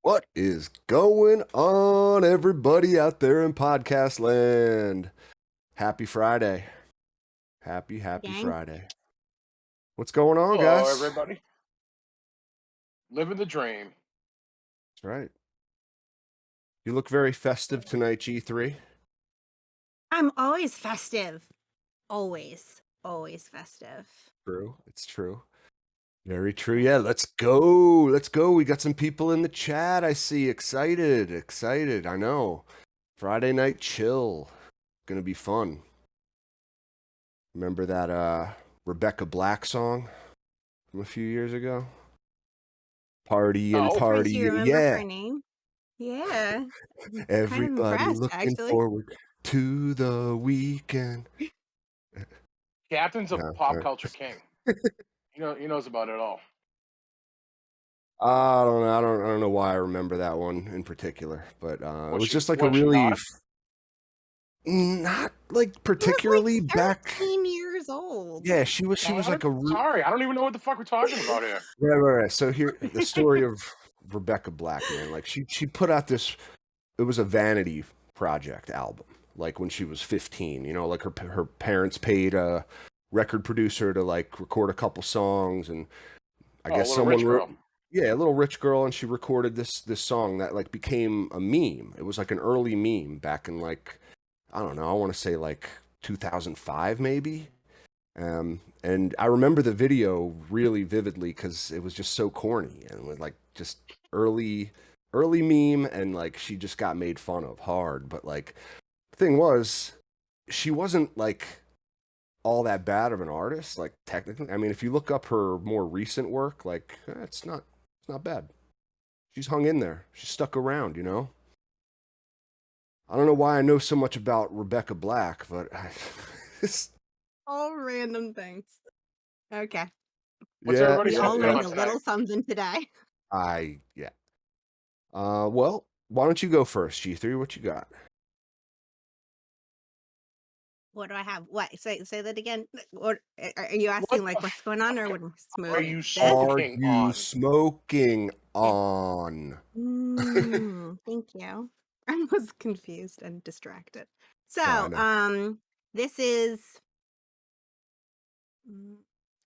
What is going on, everybody out there in podcast land? Happy Friday. Happy Gang. Friday. What's going on, Hello, guys? everybody. Living the dream. That's right. You look very festive tonight, G3. I'm always festive. Always festive. True. It's true. Very true. Yeah, let's go. Let's go. We got some people in the chat. I see. Excited. I know. Friday night chill. Gonna be fun. Remember that Rebecca Black song from a few years ago? Party and Oh. party, You remember yeah. her name? Yeah. Everybody impressed, looking actually. forward to the weekend. Captain's a Yeah, pop culture king. He knows about it all. I don't know why I remember that one in particular, but it was just like a Was she really not? not like particularly She was like back. 13 years old. Yeah, she was like a Sorry, I don't even know what the fuck we're talking about here. right. So here, the story of Rebecca Black, man. Like she put out this. It was a vanity project album. Like when she was 15, you know, like her parents paid a record producer to like record a couple songs, and I guess a little rich girl. Yeah, a little rich girl, and she recorded this song that like became a meme. It was like an early meme back in like, I don't know, I want to say like 2005 maybe. And I remember the video really vividly because it was just so corny and with like just early meme, and like she just got made fun of hard. But like the thing was, she wasn't like all that bad of an artist, like technically. I mean, if you look up her more recent work, like it's not bad. She's hung in there. She's stuck around, you know. I don't know why I know so much about Rebecca Black, but All random things. Okay. What's yeah, everybody We all talking learned about a tonight? little something today. yeah. Well, why don't you go first, G3? What you got? What do I have? What? Say that again. What are you asking? Like what's going on, or what am I smoking? Are you This? smoking Are you on? smoking on? Thank you. I was confused and distracted. So, I know. this is,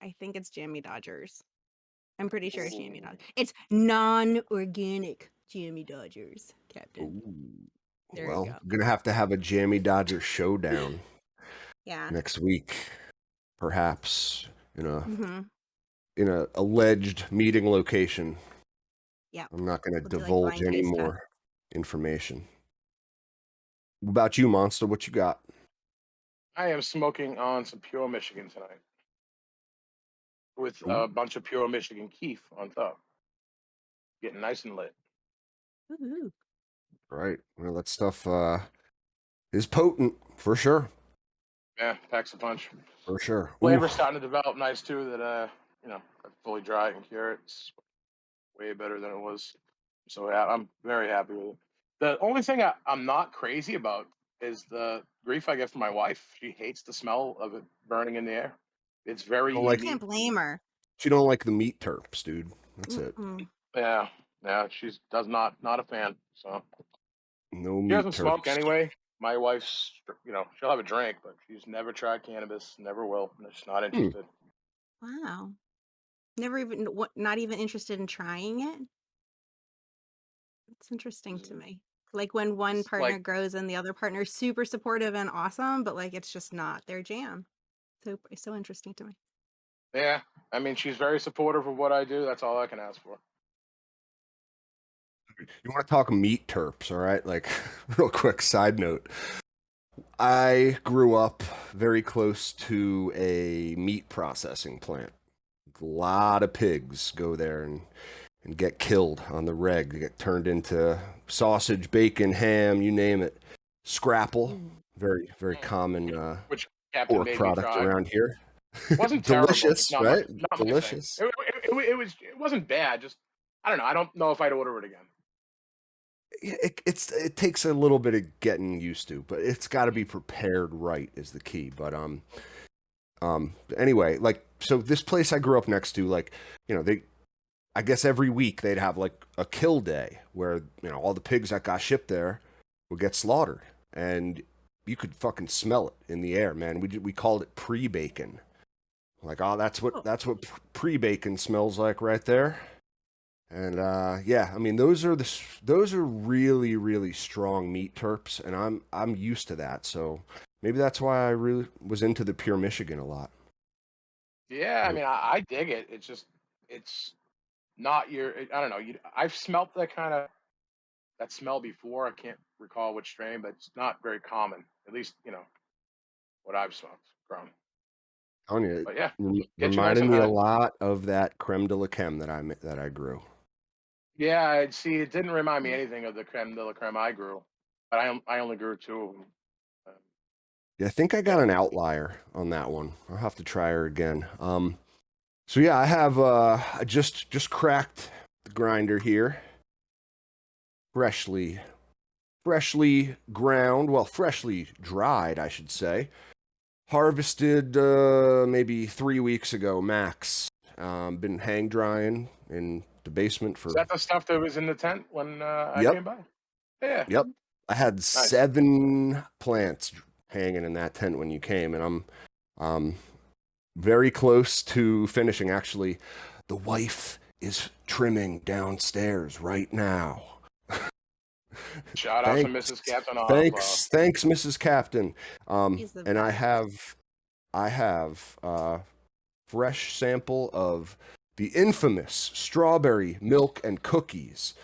I think it's Jammy Dodgers. I'm pretty sure it's Jammy Dodgers. It's non-organic Jammy Dodgers, Captain. Ooh. There Well, you go. gonna have to have a Jammy Dodger showdown Yeah. next week, perhaps in a Mm-hmm. alleged meeting location. Yeah. I'm not gonna We'll do, like, divulge blind any taste more information. What about you, Monster? What you got? I am smoking on some pure Michigan tonight with Ooh. a bunch of pure Michigan keef on top. Getting nice and lit. Ooh. Right. Well, that stuff is potent for sure. Yeah, packs a punch. For sure. Flavor's Ooh. starting to develop nice too. That I fully dry it and cure it. It's way better than it was. So yeah, I'm very happy with it. The only thing I'm not crazy about is the grief I get from my wife. She hates the smell of it burning in the air. It's very Don't like- I can't blame her. She don't like the meat terps, dude. That's it. Yeah, she's not a fan. So No she meat doesn't smoke terps. anyway. My wife's, she'll have a drink, but she's never tried cannabis. Never will. She's not interested. Wow. Never even, not even interested in trying it? It's interesting to me. Like when one It's partner like- grows and the other partner's super supportive and awesome, but like it's just not their jam. So it's so interesting to me. Yeah, I mean, she's very supportive of what I do. That's all I can ask for. You want to talk meat terps, all right? Like, real quick side note. I grew up very close to a meat processing plant. A lot of pigs go there and get killed on the reg. They get turned into sausage, bacon, ham, you name it. Scrapple, very, very common Which Captain pork made me product try. around here. It wasn't terrible. Delicious, Just not right? not my thing. Delicious. It wasn't bad. Just I don't know. I don't know if I'd order it again. It takes a little bit of getting used to, but it's got to be prepared right is the key. But anyway, like, so this place I grew up next to, like, you know, I guess every week they'd have like a kill day where, you know, all the pigs that got shipped there would get slaughtered, and you could fucking smell it in the air, man. We called it pre-bacon. Like, oh, that's what pre-bacon smells like right there. And yeah, I mean those are really really strong meat terps, and I'm used to that. So maybe that's why I really was into the pure Michigan a lot. Yeah, I mean, I dig it. It's just it's not your. I don't know. I've smelt that smell before. I can't recall which strain, but it's not very common. At least what I've smoked grown. Telling you, But yeah, get you nice reminded and me a high. lot of that creme de la creme that I grew. Yeah, I'd see. It didn't remind me anything of the creme de la creme I grew, but I only grew two of them. Um, Yeah, I think I got yeah, an outlier on that one. I'll have to try her again. So yeah, I have I just cracked the grinder here, freshly ground, well, freshly dried, I should say. Harvested maybe 3 weeks ago, max. Been hang drying in the basement is for. that the stuff that was in the tent when I Yep, came by? Yeah, yep. I had nice. 7 plants hanging in that tent when you came, and I'm very close to finishing. Actually, the wife is trimming downstairs right now. Shout out to Thanks, Mrs. Captain Off. thanks, Mrs. Captain. He's the And I best. have fresh sample of the infamous strawberry milk and cookies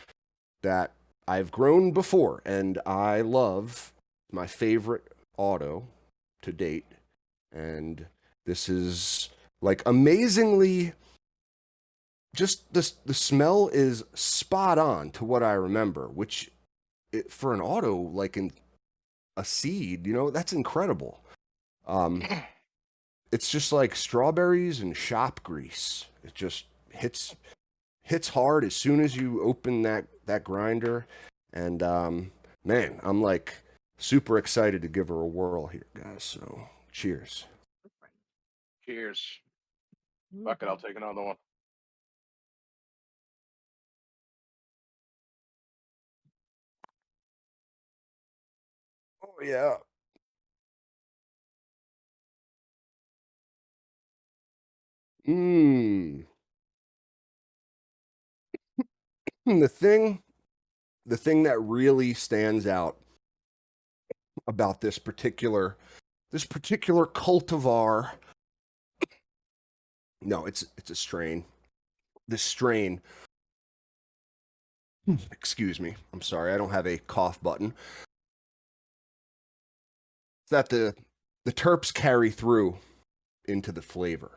that I've grown before, and I love. My favorite auto to date, and this is like amazingly. Just the smell is spot on to what I remember, which for an auto like in a seed, you know, that's incredible. Um, it's just like strawberries and shop grease. It just hits hard as soon as you open that grinder, and man, I'm like super excited to give her a whirl here, guys. So cheers. Cheers. Fuck it, I'll take another one. Oh yeah. Mmm. The thing the thing that really stands out about this particular cultivar. No, it's a strain. This strain, excuse me. I'm sorry. I don't have a cough button. It's that the terps carry through into the flavor.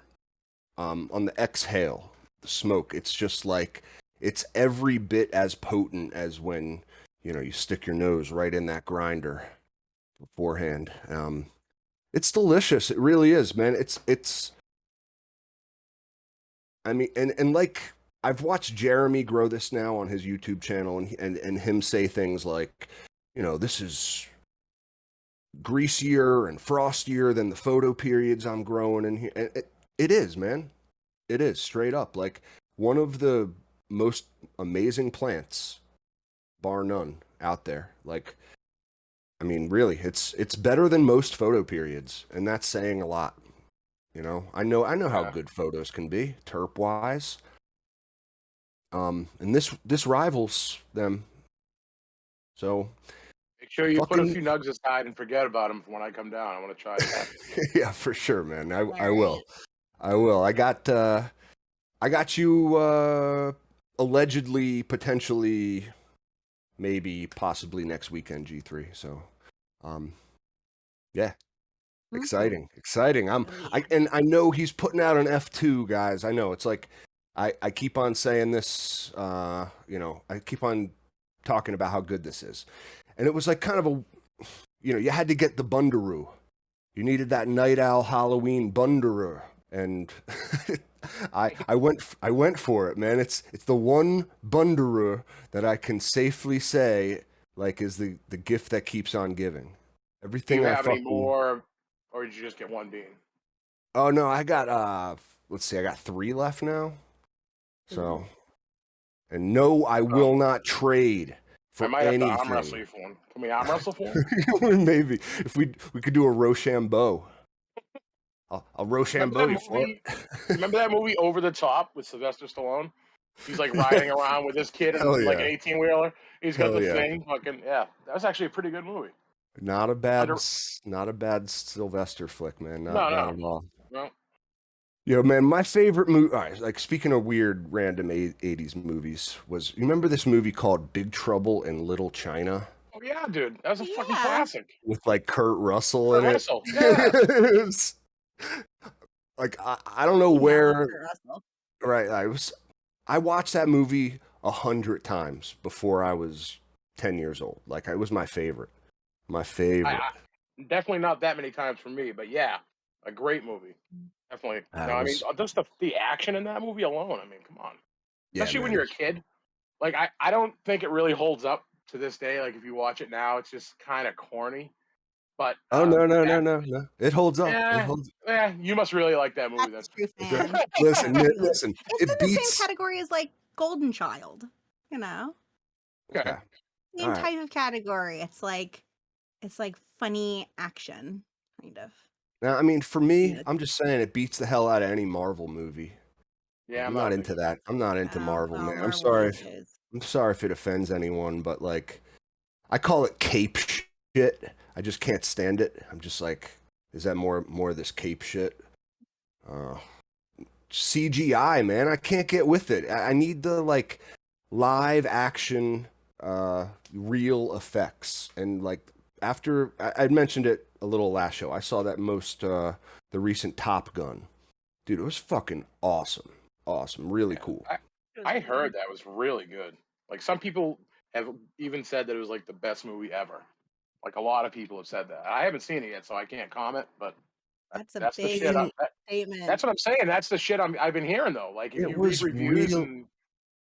On the exhale, the smoke, it's just like it's every bit as potent as when, you know, you stick your nose right in that grinder beforehand. It's delicious. It really is, man. It's I mean, and like I've watched Jeremy grow this now on his YouTube channel, and him say things like, you know, this is greasier and frostier than the photo periods I'm growing in here. And it is, man. It is straight up like one of the most amazing plants, bar none, out there. Like, I mean, really, it's better than most photo periods, and that's saying a lot. You know, I know how Yeah. good photos can be, terp wise. And this rivals them. So Make sure you put a fucking few nugs aside and forget about them when I come down. I want to try it. yeah, for sure, man. I All I will. right. I will. I got you allegedly, potentially, maybe, possibly next weekend, G3. So um yeah, Okay. exciting. Oh I yeah. and I know he's putting out an F2, guys. I know it's like I keep on saying this, you know, I keep on talking about how good this is. And it was like kind of a, you know, you had to get the Bundaroo. You needed that Night Owl Halloween Bundaroo. And I went for it, man. It's the one Bundaroo that I can safely say like is the gift that keeps on giving. Do you Everything I have any fucking. more, or did you just get one bean? Oh no, I got let's see, I got 3 left now. Ooh. So And no, I will not trade I for might have to arm wrestle anything. you for one. Can we arm wrestle for one? Maybe if we could do a Rochambeau. I'll Remember Rochambeau that you for movie? it. Remember that movie Over the Top with Sylvester Stallone? He's like riding around with his kid Hell and like an yeah. 18-wheeler. He's got Hell the yeah. thing. Fucking yeah, that was actually a pretty good movie. Not a bad, Under, not a bad Sylvester flick, man. no, Not no, at all. no. Yo, man, my favorite movie. All right, like speaking of weird, random '80s movies, was you remember this movie called Big Trouble in Little China Oh yeah, dude, that was a fucking Yeah. classic. with like Kurt Russell Kurt in it? Russell, yeah. It's- like I don't know Yeah, where. Kurt Russell. Right, I watched that movie 100 times before I was 10 years old. Like it was my favorite. My favorite. Definitely not that many times for me, but yeah, a great movie. Definitely. Ah, No, it I mean was, just the action in that movie alone. I mean, come on. yeah, Especially when man. you're a kid. Like I don't think it really holds up to this day. Like if you watch it now, it's just kind of corny. But Oh no, no, no, that, no, no. It holds up. It yeah, holds. yeah, you must really like that movie then. That's a true Bro, fan. listen, listen. It's It in the same beats. category as like Golden Child. You know, Okay. Okay. same All right. type of category. It's like funny action, kind of. Now, I mean, for me, Yeah. I'm just saying it beats the hell out of any Marvel movie. Yeah, I'm not not a into big that. I'm not into Oh, Marvel, oh, man. I'm Marvel sorry. is. I'm sorry if it offends anyone, but like, I call it cape shit. I just can't stand it. I'm just like, is that more of this cape shit? CGI, man. I can't get with it. I need the like live action, real effects. And like after I mentioned it a little last show, I saw that the recent Top Gun. Dude, it was fucking awesome. Awesome. Really cool. I heard that was really good. Like some people have even said that it was like the best movie ever. Like a lot of people have said that. I haven't seen it yet, so I can't comment. But That's a that's the big shit. statement. That's what I'm saying. That's the shit I've been hearing though. Like if It you read was reviews real. and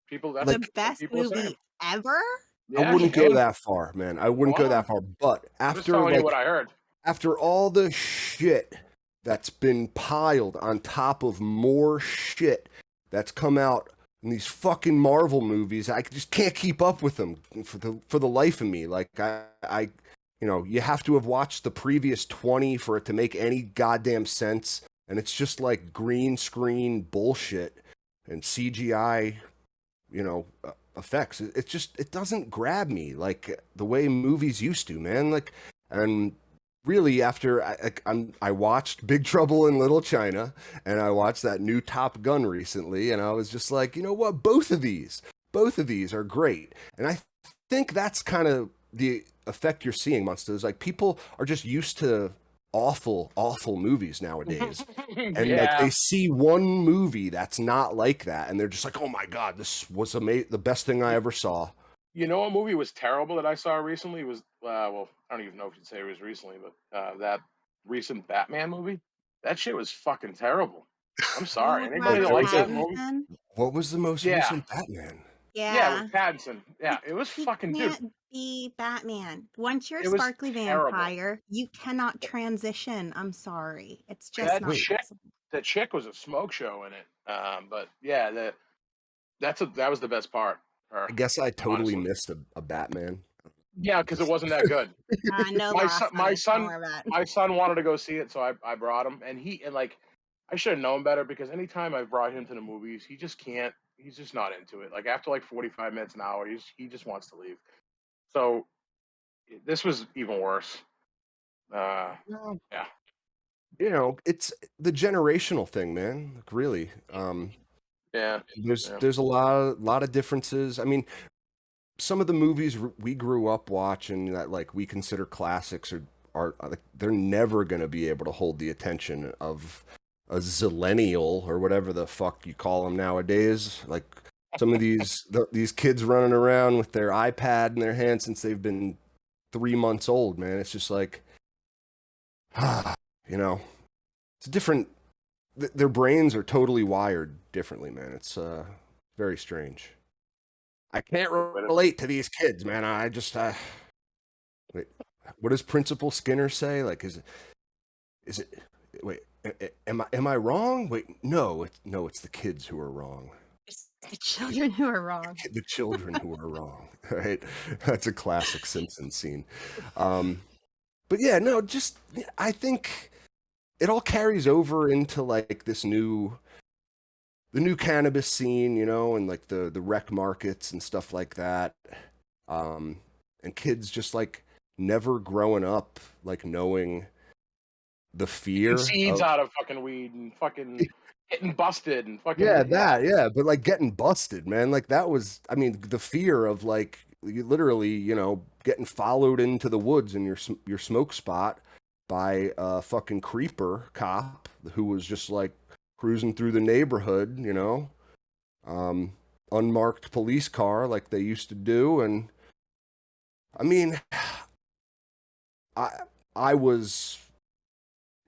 people, that's The Like, what best people are saying. movie ever. I Yeah, wouldn't yeah. go that far, man. I wouldn't go Well, that far. But I'm just after telling you like what I heard. after all the shit that's been piled on top of more shit that's come out in these fucking Marvel movies, I just can't keep up with them for the life of me. Like I you have to have watched the previous 20 for it to make any goddamn sense, and it's just like green screen bullshit and CGI, effects. It doesn't grab me like the way movies used to, man. Like, and really after I watched Big Trouble in Little China and I watched that new Top Gun recently, and I was just like, you know what, both of these are great. And I think that's kind of the effect you're seeing, Monsters. Like people are just used to awful movies nowadays, and like Yeah. they see one movie that's not like that and they're just like, oh my god, this was the best thing I ever saw. You know what movie was terrible that I saw recently was well, I don't even know if you'd say it was recently, but that recent Batman movie, that shit was fucking terrible. I'm sorry. Oh, Anybody Robert that likes that movie? Pattinson. What was the most Yeah, recent Batman? yeah, Yeah. with Pattinson. Yeah, it was He fucking dude. can't be Batman. Once you're a It was sparkly terrible. vampire, you cannot transition. I'm sorry. It's just That not chick, possible. the chick was a smoke show in it. But yeah, that was the best part. Her, I guess I totally honestly. missed a Batman. Yeah, because it wasn't that good. No my loss son, on my it. Don't son, worry about it. my son wanted to go see it, so I brought him, and like I should have known better because anytime I've brought him to the movies, he just can't. He's just not into it. Like after like 45 minutes an hour, he just wants to leave. So this was even worse. Well, Yeah, it's the generational thing, man. Like, really. yeah, There's a lot of differences. I mean, some of the movies we grew up watching that like we consider classics are like they're never going to be able to hold the attention of a zillennial or whatever the fuck you call them nowadays. Like some of these kids running around with their iPad in their hand since they've been 3 months old, man. It's just like, it's a different. Their brains are totally wired differently, man. It's very strange. I can't relate to these kids, man. I just wait. What does Principal Skinner say? Like, is it? Wait, am I wrong? Wait, no, it's the kids who are wrong. The children who are wrong. The children who are wrong, right? That's a classic Simpsons scene. But yeah, no, just I think it all carries over into like the new cannabis scene, you know, and like the rec markets and stuff like that. And kids just like never growing up like knowing the Eating fear seeds of out of fucking weed and fucking getting busted and yeah, fucking yeah, but like getting busted, man. Like that was, I mean, the fear of like you literally, you know, getting followed into the woods in your smoke spot by a fucking creeper cop who was just like cruising through the neighborhood, you know, unmarked police car like they used to do, and I mean, I I was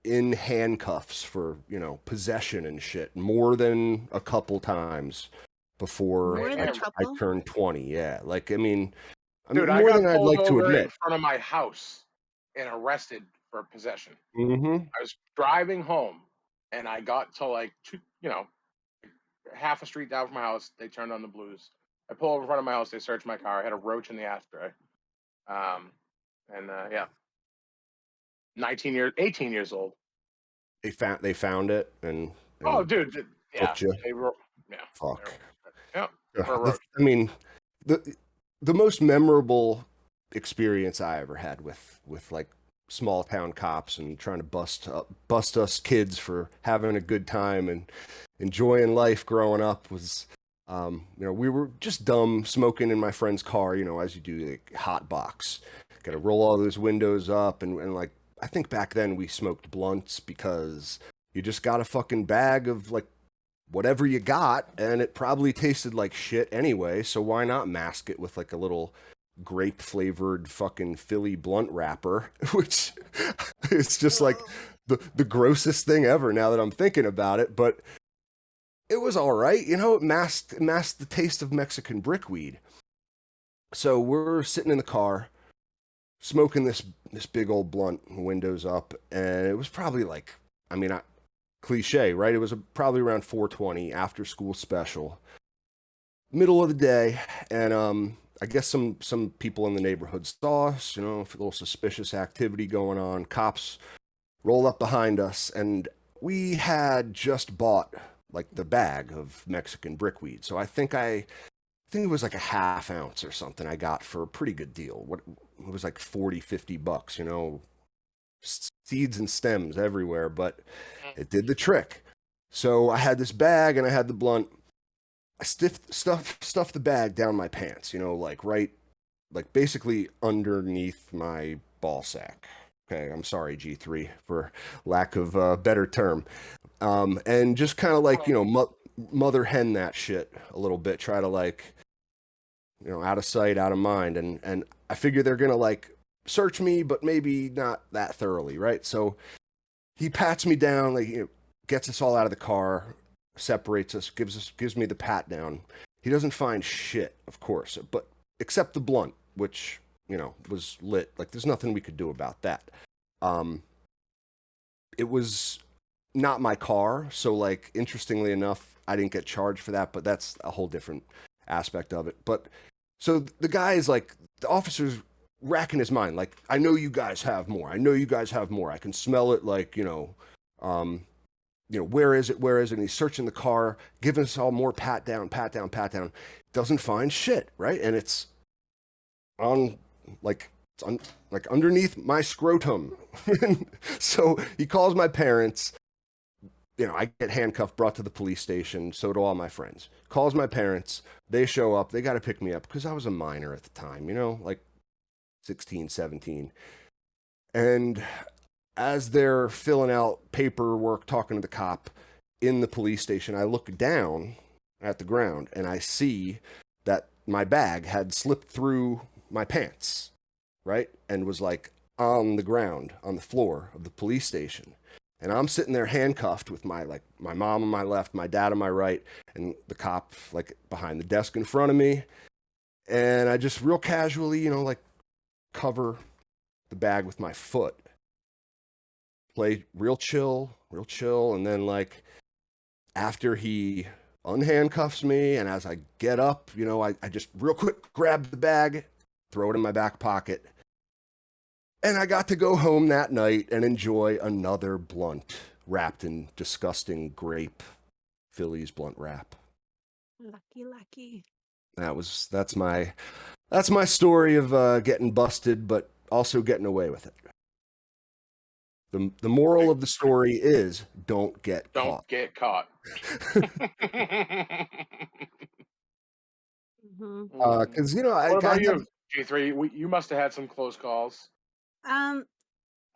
in handcuffs for, you know, possession and shit more than a couple times before More than a I couple? turned 20. Yeah. Like, I dude, mean, I more got than I'd pulled like to over in admit. front of my house and arrested for possession. Mm-hmm. I was driving home and I got to like half a street down from my house. They turned on the blues. I pull over in front of my house. They searched my car. I had a roach in the ashtray. Yeah, 18 years old. They found it Oh, and dude, yeah, booked you. yeah, Fuck. yeah, for a The, roach. I mean, the most memorable experience I ever had with like small town cops and trying to bust us kids for having a good time and enjoying life growing up was you know, we were just dumb smoking in my friend's car, you know, as you do, like hot box. Got to roll all those windows up and like I think back then we smoked blunts because you just got a fucking bag of like whatever you got, and it probably tasted like shit anyway, so why not mask it with like a little grape flavored fucking Philly blunt wrapper, which is just like the grossest thing ever now that I'm thinking about it, but it was all right, you know, it masked the taste of Mexican brickweed. So we're sitting in the car smoking this big old blunt, windows up, and it was probably like, I mean, cliche, right? It was probably around 4:20 after school special, middle of the day, and I guess some people in the neighborhood saw us, you know, a little suspicious activity going on. Cops roll up behind us, and we had just bought like the bag of Mexican brickweed. So I think it was like a half ounce or something I got for a pretty good deal. What it was like 40-50 bucks, you know, seeds and stems everywhere, but it did the trick. So I had this bag and I had the blunt. I stuffed the bag down my pants, you know, like right, like basically underneath my ball sack. Okay, I'm sorry, G3, for lack of a better term. And just kind of like, you know, mother hen that shit a little bit, try to like, you know, out of sight, out of mind. And I figure they're going to like search me, but maybe not that thoroughly, right? So he pats me down, like, you know, gets us all out of the car, separates us, gives me the pat down. He doesn't find shit, of course, but except the blunt, which, you know, was lit. Like, there's nothing we could do about that. It was not my car, so like, interestingly enough, I didn't get charged for that, but that's a whole different aspect of it. But so the guy is like, the officer's racking his mind, like, I know you guys have more. I know you guys have more. I can smell it, like, you know, where is it? Where is it? And he's searching the car, giving us all more pat down, pat down, pat down. Doesn't find shit, right? And it's on like like underneath my scrotum. So he calls my parents. You know, I get handcuffed, brought to the police station. So do all my friends. Calls my parents. They show up. They got to pick me up because I was a minor at the time, you know, like 16, 17. And as they're filling out paperwork, talking to the cop in the police station, I look down at the ground and I see that my bag had slipped through my pants, right? And was like on the ground, on the floor of the police station. And I'm sitting there handcuffed with my mom on my left, my dad on my right, and the cop like behind the desk in front of me. And I just real casually, you know, like cover the bag with my foot. Play real chill. And then like after he unhandcuffs me, and as I get up, you know, I just real quick grab the bag, throw it in my back pocket, and I got to go home that night and enjoy another blunt wrapped in disgusting grape Phillies blunt wrap. Lucky, lucky. That's my story of getting busted, but also getting away with it. The moral of the story is don't get Don't caught. get caught. Hmm. Because you know I What about have, you, G3? You must have had some close calls. Um,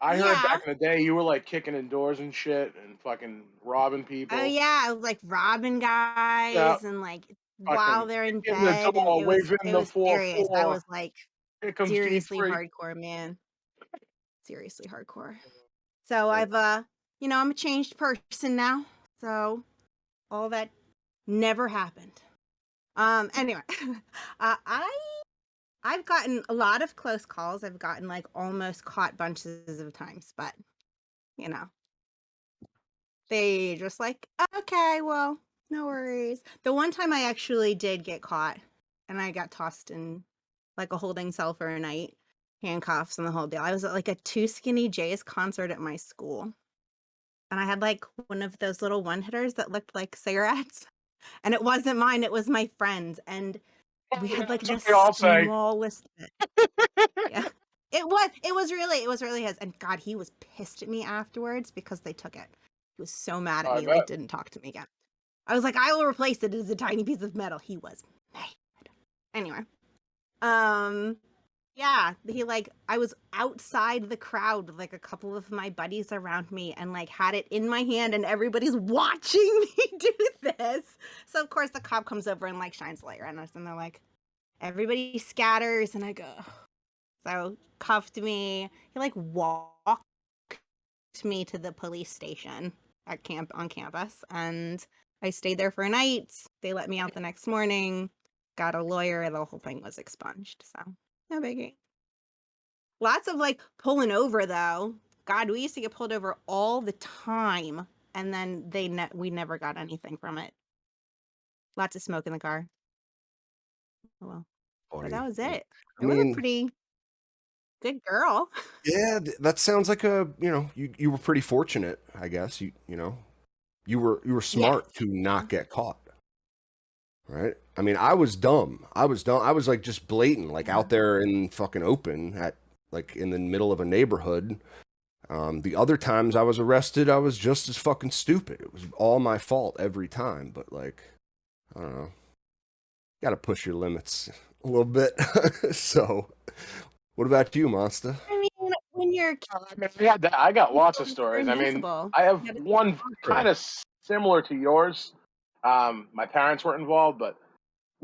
I heard yeah. back in the day you were like kicking in doors and shit and fucking robbing people. Oh yeah, I was like robbing Yeah, guys and like while fucking they're in kick in the bed, and door, waving it the was serious. I 4-4. was like Here comes seriously G3. hardcore, man. Seriously hardcore. So I'm a changed person now. So all that never happened. Anyway, I've gotten a lot of close calls. I've gotten like almost caught bunches of times, but you know, they just like, okay, well, no worries. The one time I actually did get caught and I got tossed in like a holding cell for a night, handcuffs and the whole deal. I was at like a Two Skinny Jays concert at my school. And I had like one of those little one hitters that looked like cigarettes. And it wasn't mine, it was my friend's. And we had like That's what the they all say. smallest bit. Yeah. It was really his. And God, he was pissed at me afterwards because they took it. He was so mad at I me, like bet. didn't talk to me again. I was like, I will replace it as a tiny piece of metal. He was mad. Anyway. Yeah, I was outside the crowd with like a couple of my buddies around me and like had it in my hand and everybody's watching me do this. So of course the cop comes over and like shines a light on us and they're like, everybody scatters, and I go, so cuffed me. He like walked me to the police station on campus, and I stayed there for a night. They let me out the next morning, got a lawyer, and the whole thing was expunged. So no biggie. Lots of like pulling over though. God, we used to get pulled over all the time, and then we never got anything from it. Lots of smoke in the car. Oh well, but that funny. was it. I It was a mean, pretty good girl. yeah, that sounds like you were pretty fortunate, I guess. You were Yes. smart to not get caught, right? I mean, I was dumb. I was dumb. I was like just blatant, like Yeah. out there in fucking open at like in the middle of a neighborhood. The other times I was arrested, I was just as fucking stupid. It was all my fault every time, but like, I don't know. Got to push your limits a little bit. So, what about you, Monster? I mean, when you're I mean, I got lots of you're stories. I mean, invincible. I have You gotta stay one strong. kind of similar to yours. My parents weren't involved, but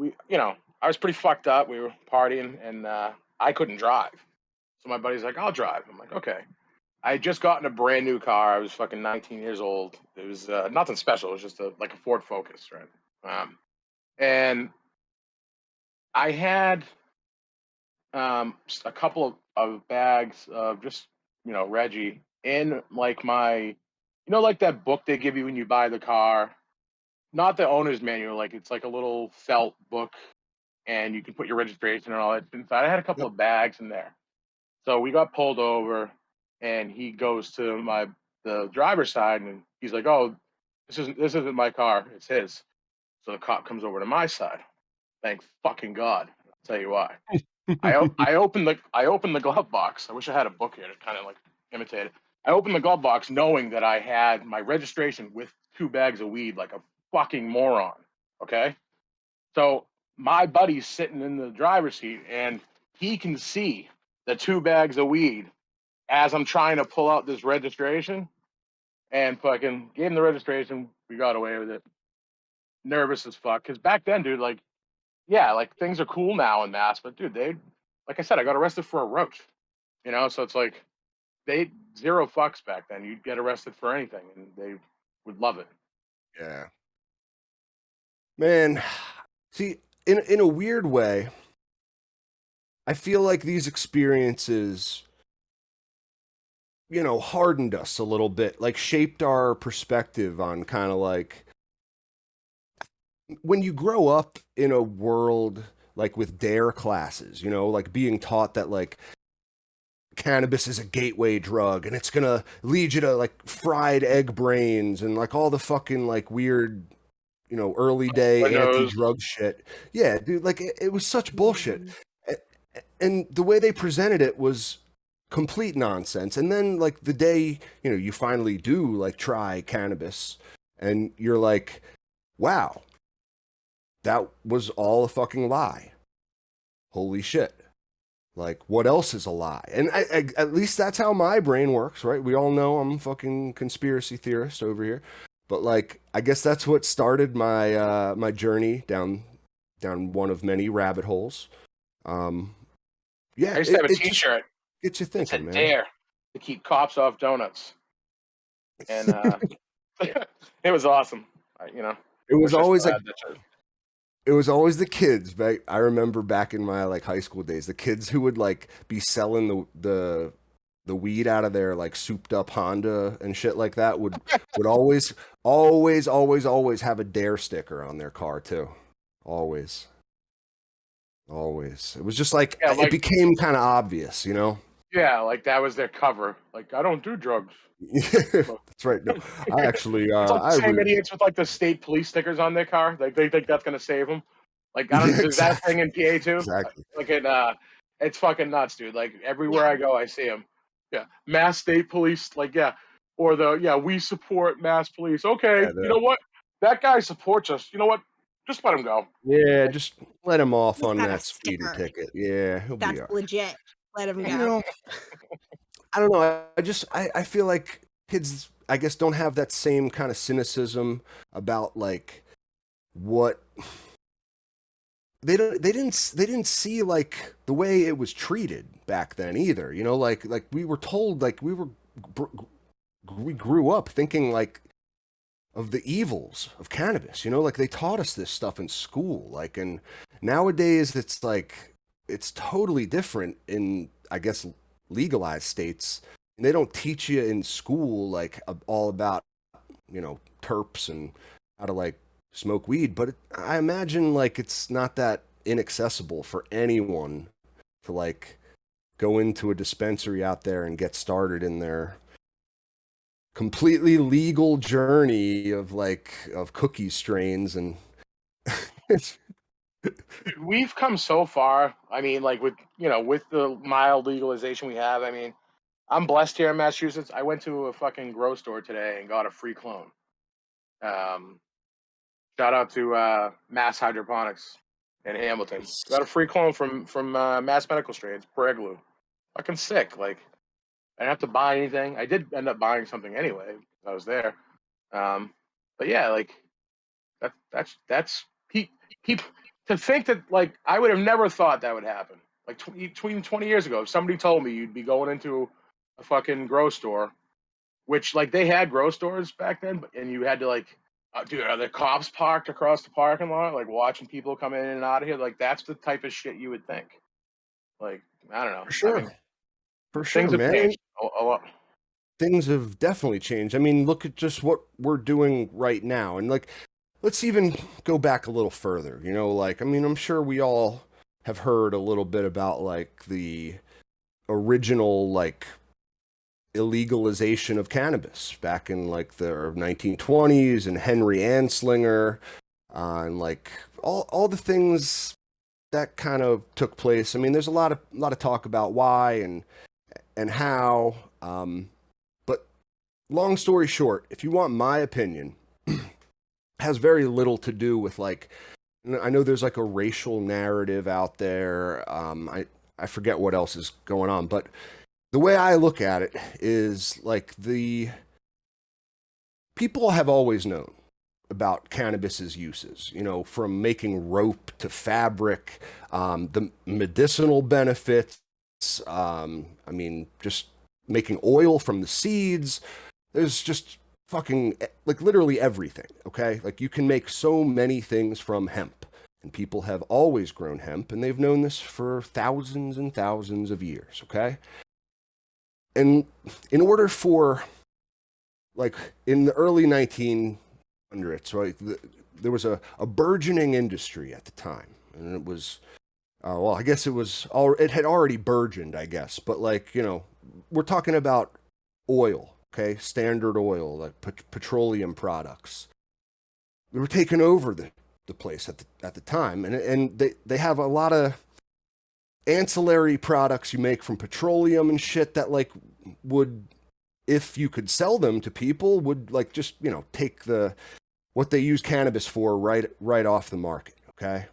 I was pretty fucked up. We were partying, and I couldn't drive. So my buddy's like, "I'll drive." I'm like, "Okay." I had just gotten a brand new car. I was fucking 19 years old. It was nothing special. It was just like a Ford Focus, right? And I had just a couple of bags of just Reggie in like like that book they give you when you buy the car, not the owner's manual, like it's like a little felt book, and you can put your registration and all that inside. I had a couple Yep. of bags in there, so we got pulled over, and he goes to the driver's side, and he's like, "Oh, this isn't my car, it's his." So the cop comes over to my side. Thank fucking God. I'll tell you why. I opened the glove box. I wish I had a book here to kind of like imitate it. I opened the glove box knowing that I had my registration with 2 bags of weed, like a fucking moron. Okay, so my buddy's sitting in the driver's seat, and he can see the 2 bags of weed as I'm trying to pull out this registration, and fucking gave him the registration. We got away with it. Nervous as fuck, because back then, dude, like, yeah, like things are cool now in Mass, but dude, like I said, I got arrested for a roach. So it's like they zero fucks back then. You'd get arrested for anything, and they would love it. Yeah. Man, see, in a weird way, I feel like these experiences, hardened us a little bit, like shaped our perspective on kind of like when you grow up in a world like with dare classes, you know, like being taught that like cannabis is a gateway drug and it's gonna lead you to like fried egg brains and like all the fucking like weird, you know, early day Windows. anti-drug shit. Yeah, dude, like it was such bullshit. Mhm. And the way they presented it was complete nonsense. And then like the day, you know, you finally do like try cannabis and you're like, wow, that was all a fucking lie. Holy shit. Like, what else is a lie? And at least that's how my brain works, right? We all know I'm a fucking conspiracy theorist over here. But like, I guess that's what started my my journey down one of many rabbit holes. Um, yeah, I used to have a it just T-shirt gets you that thinking, said man. "Dare to keep cops off donuts," and it was awesome. You know, It was wish I always still like had that shirt. it was always the kids. Back, I remember back in my like high school days, the kids who would like be selling the weed out of their like souped up Honda and shit like that would always have a dare sticker on their car too. Always. Always. It was just like Yeah, it like became kind of obvious, you know? yeah, like that was their cover. Like I don't do drugs. Look, That's right. No, I actually it's like the I same re idiots with like the state police stickers on their car. Like they think that's gonna save them. Like I yeah, don't. There's that exactly. thing in PA too. Exactly. Like it's fucking nuts, dude. Like everywhere Yeah. I go, I see them. Yeah, Mass State Police. Like yeah, or the yeah, we support Mass Police. Okay, Yeah, you know what? That guy supports us. You know what? Just let him go. yeah, Like, just let him off He's on got a that speeding sticker. ticket. Yeah, he'll be That's all right. legit. Let him You go. know, I don't know. I feel like kids, I guess, don't have that same kind of cynicism about like what they didn't see like the way it was treated back then either. You know, like we were told like we grew up thinking like of the evils of cannabis. You know, like they taught us this stuff in school. Like, and nowadays it's like it's totally different in, I guess, legalized states. And they don't teach you in school like all about, you know, terps and how to like smoke weed. But I imagine like it's not that inaccessible for anyone to like go into a dispensary out there and get started in their completely legal journey of like of cookie strains and it's dude, we've come so far. I mean, like with with the mild legalization we have. I mean, I'm blessed here in Massachusetts. I went to a fucking grow store today and got a free clone. Um, Shout out to Mass Hydroponics in Hamilton. Got a free clone from Mass Medical Strains, Pereglu. Fucking sick. Like I didn't have to buy anything. I did end up buying something anyway. I was there. But yeah, like that's he he to think that like I would have never thought that would happen. Like between 20 years ago, if somebody told me you'd be going into a fucking grow store, which like they had grow stores back then, and you had to like, dude, are there cops parked across the parking lot, like watching people come in and out of here? Like that's the type of shit you would think. Like I don't know. for I sure, mean, for sure, things have man. And changed a lot. things have definitely changed. I mean, look at just what we're doing right now, and like let's even go back a little further. You know, like I mean, I'm sure we all have heard a little bit about like the original like illegalization of cannabis back in like the 1920s and Henry Anslinger and like all the things that kind of took place. I mean, there's a lot of talk about why and how. But long story short, if you want my opinion, has very little to do with like I know there's like a racial narrative out there. I forget what else is going on, but the way I look at it is like the people have always known about cannabis's uses, you know, from making rope to fabric, the medicinal benefits. I mean, just making oil from the seeds. There's just fucking like literally everything. Okay. Like you can make so many things from hemp. And people have always grown hemp, and they've known this for thousands and thousands of years. Okay. And in order for like in the early 1900s, right, there was a burgeoning industry at the time, and it was well, I guess it had already burgeoned, I guess, but like, you know, we're talking about oil, okay, Standard Oil, like petroleum products. They were taking over the place at the time, and they have a lot of ancillary products you make from petroleum and shit that like would, if you could sell them to people, would like just, you know, take the what they use cannabis for right off the market, okay?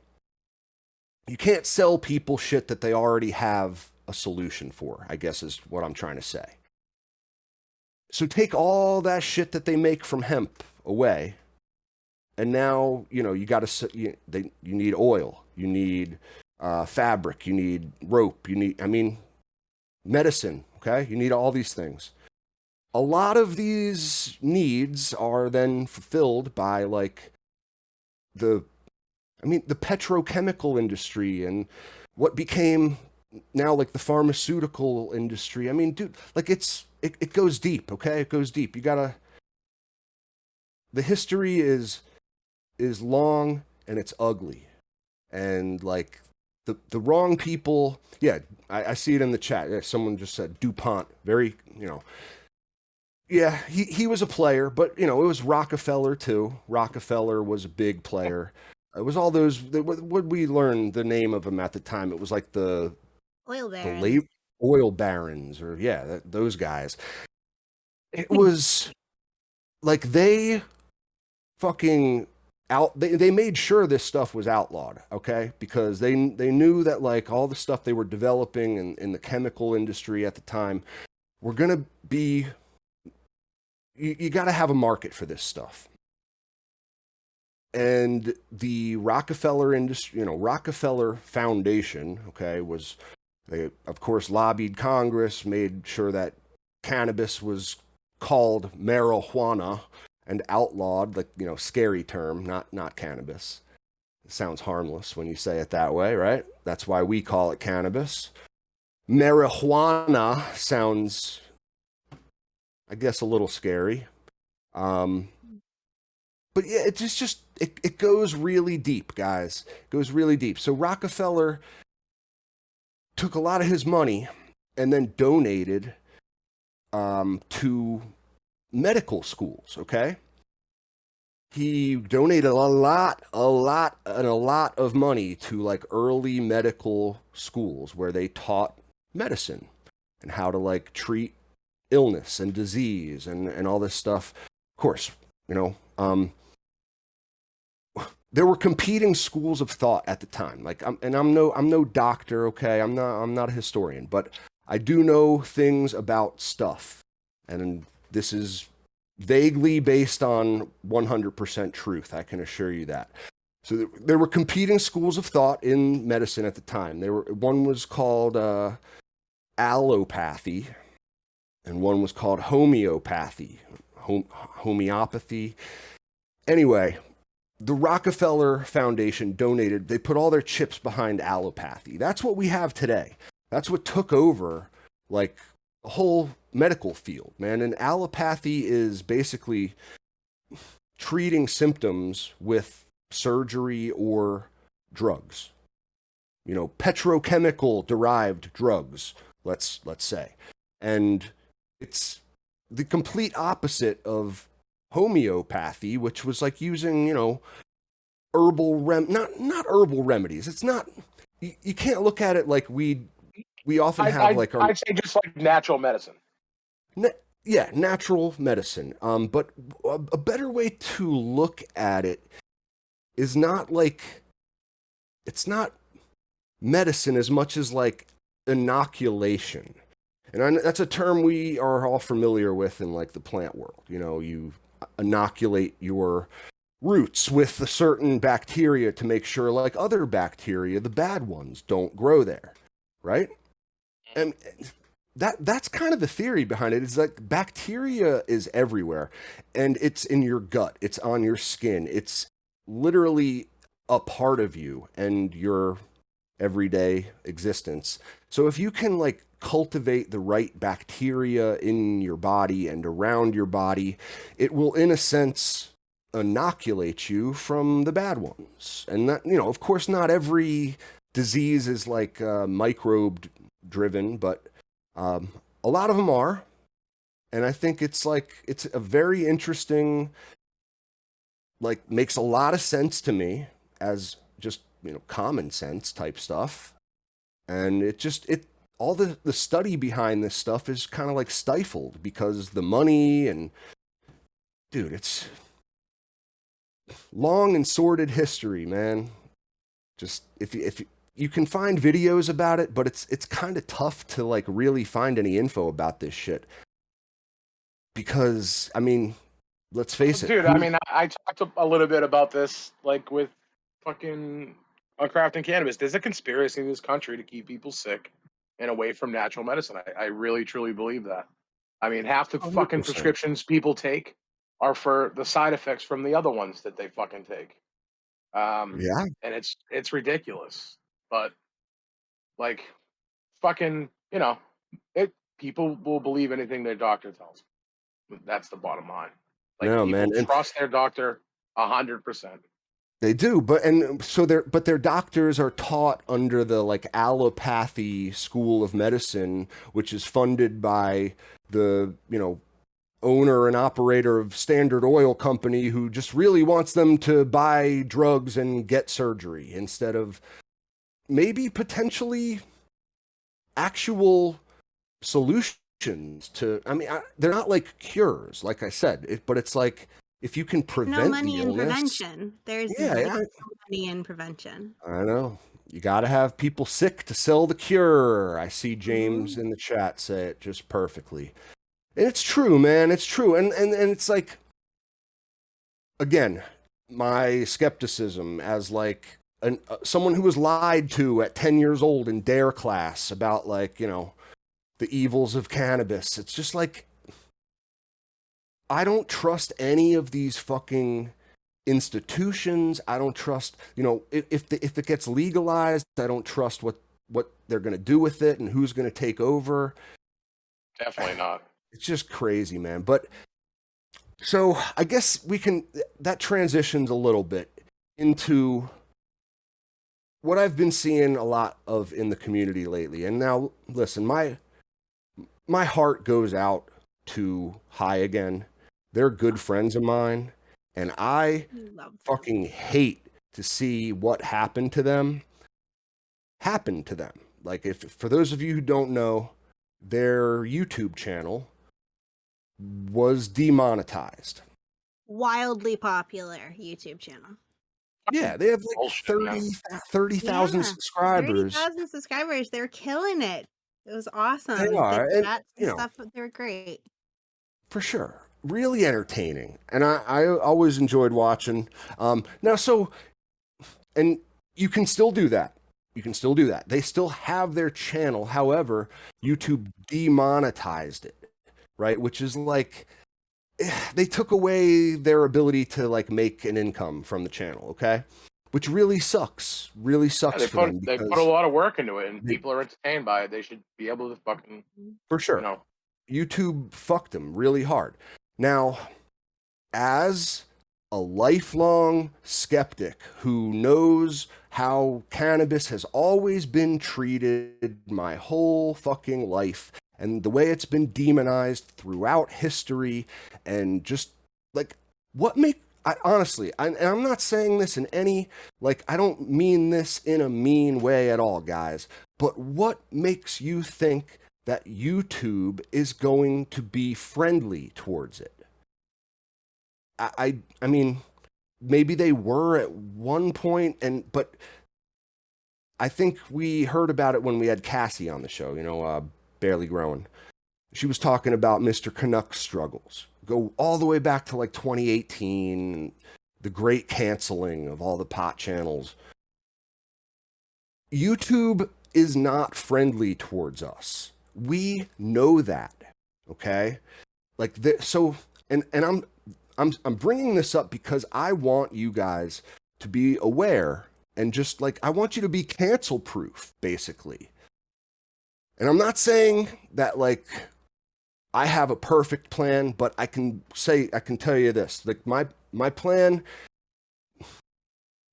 You can't sell people shit that they already have a solution for, I guess is what I'm trying to say. So take all that shit that they make from hemp away, and now, you know, you got to you need oil, you need fabric, you need rope, you need, I mean, medicine, okay? You need all these things. A lot of these needs are then fulfilled by like the petrochemical industry and what became now like the pharmaceutical industry. I mean, dude, like it goes deep, okay? It goes deep. The history is long and it's ugly. And like the wrong people, yeah, I see it in the chat. Yeah, someone just said DuPont, very, you know, yeah, he was a player, but you know, it was Rockefeller too. Rockefeller was a big player. It was all those. What we learn the name of them at the time? It was like the Oil the barons. late oil barons, or yeah, those guys. It was like they fucking out. They made sure this stuff was outlawed, okay? Because they knew that like all the stuff they were developing in the chemical industry at the time were gonna be. You got to have a market for this stuff. And the Rockefeller industry, you know, Rockefeller Foundation, okay, they of course lobbied Congress, made sure that cannabis was called marijuana and outlawed, like, you know, scary term, not cannabis. It sounds harmless when you say it that way, right? That's why we call it cannabis. Marijuana sounds, I guess, a little scary. But yeah, it just it goes really deep, guys. It goes really deep. So Rockefeller took a lot of his money and then donated to medical schools, okay? He donated a lot of money to like early medical schools where they taught medicine and how to like treat illness and disease and all this stuff. Of course, you know, there were competing schools of thought at the time. Like, I'm no doctor, okay? I'm not a historian, but I do know things about stuff, and this is vaguely based on 100% truth. I can assure you that. So there were competing schools of thought in medicine at the time. One was called allopathy, and one was called homeopathy. Homeopathy. Anyway, the Rockefeller Foundation donated, they put all their chips behind allopathy. That's what we have today. That's what took over, like, the whole medical field, man. And allopathy is basically treating symptoms with surgery or drugs. You know, petrochemical derived drugs, let's say. And it's the complete opposite of homeopathy, which was like using, you know, not herbal remedies. It's not, you can't look at it like we often have I'd say just like natural medicine. Yeah, natural medicine. But a better way to look at it is not like, it's not medicine as much as like inoculation. And that's a term we are all familiar with in like the plant world. You know, you inoculate your roots with a certain bacteria to make sure like other bacteria, the bad ones, don't grow there, right? And that's kind of the theory behind it. Is like bacteria is everywhere, and it's in your gut, it's on your skin, it's literally a part of you and your everyday existence. So if you can like cultivate the right bacteria in your body and around your body, it will in a sense inoculate you from the bad ones. And that, you know, of course, not every disease is like microbe driven, but a lot of them are. And I think it's a very interesting, like, makes a lot of sense to me as just, you know, common sense type stuff. And all the study behind this stuff is kind of like stifled because the money and, dude, it's long and sordid history, man. Just if you can find videos about it, but it's kind of tough to like really find any info about this shit. Because I mean, let's face it, dude. I mean, I talked a little bit about this, like with fucking craft and cannabis. There's a conspiracy in this country to keep people sick and away from natural medicine. I really truly believe that. I mean, half the fucking 100%. prescriptions people take are for the side effects from the other ones that they fucking take. Yeah. And it's ridiculous. But like, fucking, you know, people will believe anything their doctor tells them. That's the bottom line. Like, No, people man. And trust their doctor 100%. they do, but their doctors are taught under the like allopathy school of medicine, which is funded by the, you know, owner and operator of Standard Oil Company, who just really wants them to buy drugs and get surgery instead of maybe potentially actual solutions to, I mean, they're not like cures, like I said, but it's like, if you can prevent no money the in illness, prevention. There's yeah, like yeah, no money in prevention. I know. You got to have people sick to sell the cure. I see James in the chat say it just perfectly. And it's true, man. It's true. And it's like, again, my skepticism as like someone who was lied to at 10 years old in DARE class about, like, you know, the evils of cannabis. It's just like, I don't trust any of these fucking institutions. I don't trust, you know, if it gets legalized, I don't trust what they're going to do with it and who's going to take over. Definitely not. It's just crazy, man. But so I guess that transitions a little bit into what I've been seeing a lot of in the community lately. And now, listen, my heart goes out to High Again. They're good friends of mine, and I fucking hate to see what happened to them. Like, if for those of you who don't know, their YouTube channel was demonetized. Wildly popular YouTube channel. Yeah, they have like Bullshit, 30,000 subscribers. 30,000 subscribers. They're killing it. It was awesome. They are, and That's you know, stuff. They're great. For sure. Really entertaining. And I always enjoyed watching. Now, so, and you can still do that. They still have their channel. However, YouTube demonetized it, right? Which is like, they took away their ability to like make an income from the channel, okay? Which really sucks. Really sucks for them. They put a lot of work into it, and people are entertained by it. They should be able to fucking, for sure. you know. YouTube fucked them really hard. Now, as a lifelong skeptic who knows how cannabis has always been treated my whole fucking life, and the way it's been demonized throughout history, and just like, honestly, and I'm not saying this in any, like, I don't mean this in a mean way at all, guys, but what makes you think that YouTube is going to be friendly towards it? I mean, maybe they were at one point, but I think we heard about it when we had Cassie on the show, you know, Barely Growing. She was talking about Mr. Canuck's struggles. Go all the way back to like 2018, the great canceling of all the pot channels. YouTube is not friendly towards us. We know that, okay? Like, so, and I'm bringing this up because I want you guys to be aware, and just like, I want you to be cancel proof, basically. And I'm not saying that like I have a perfect plan, but I can tell you this, like, my my plan,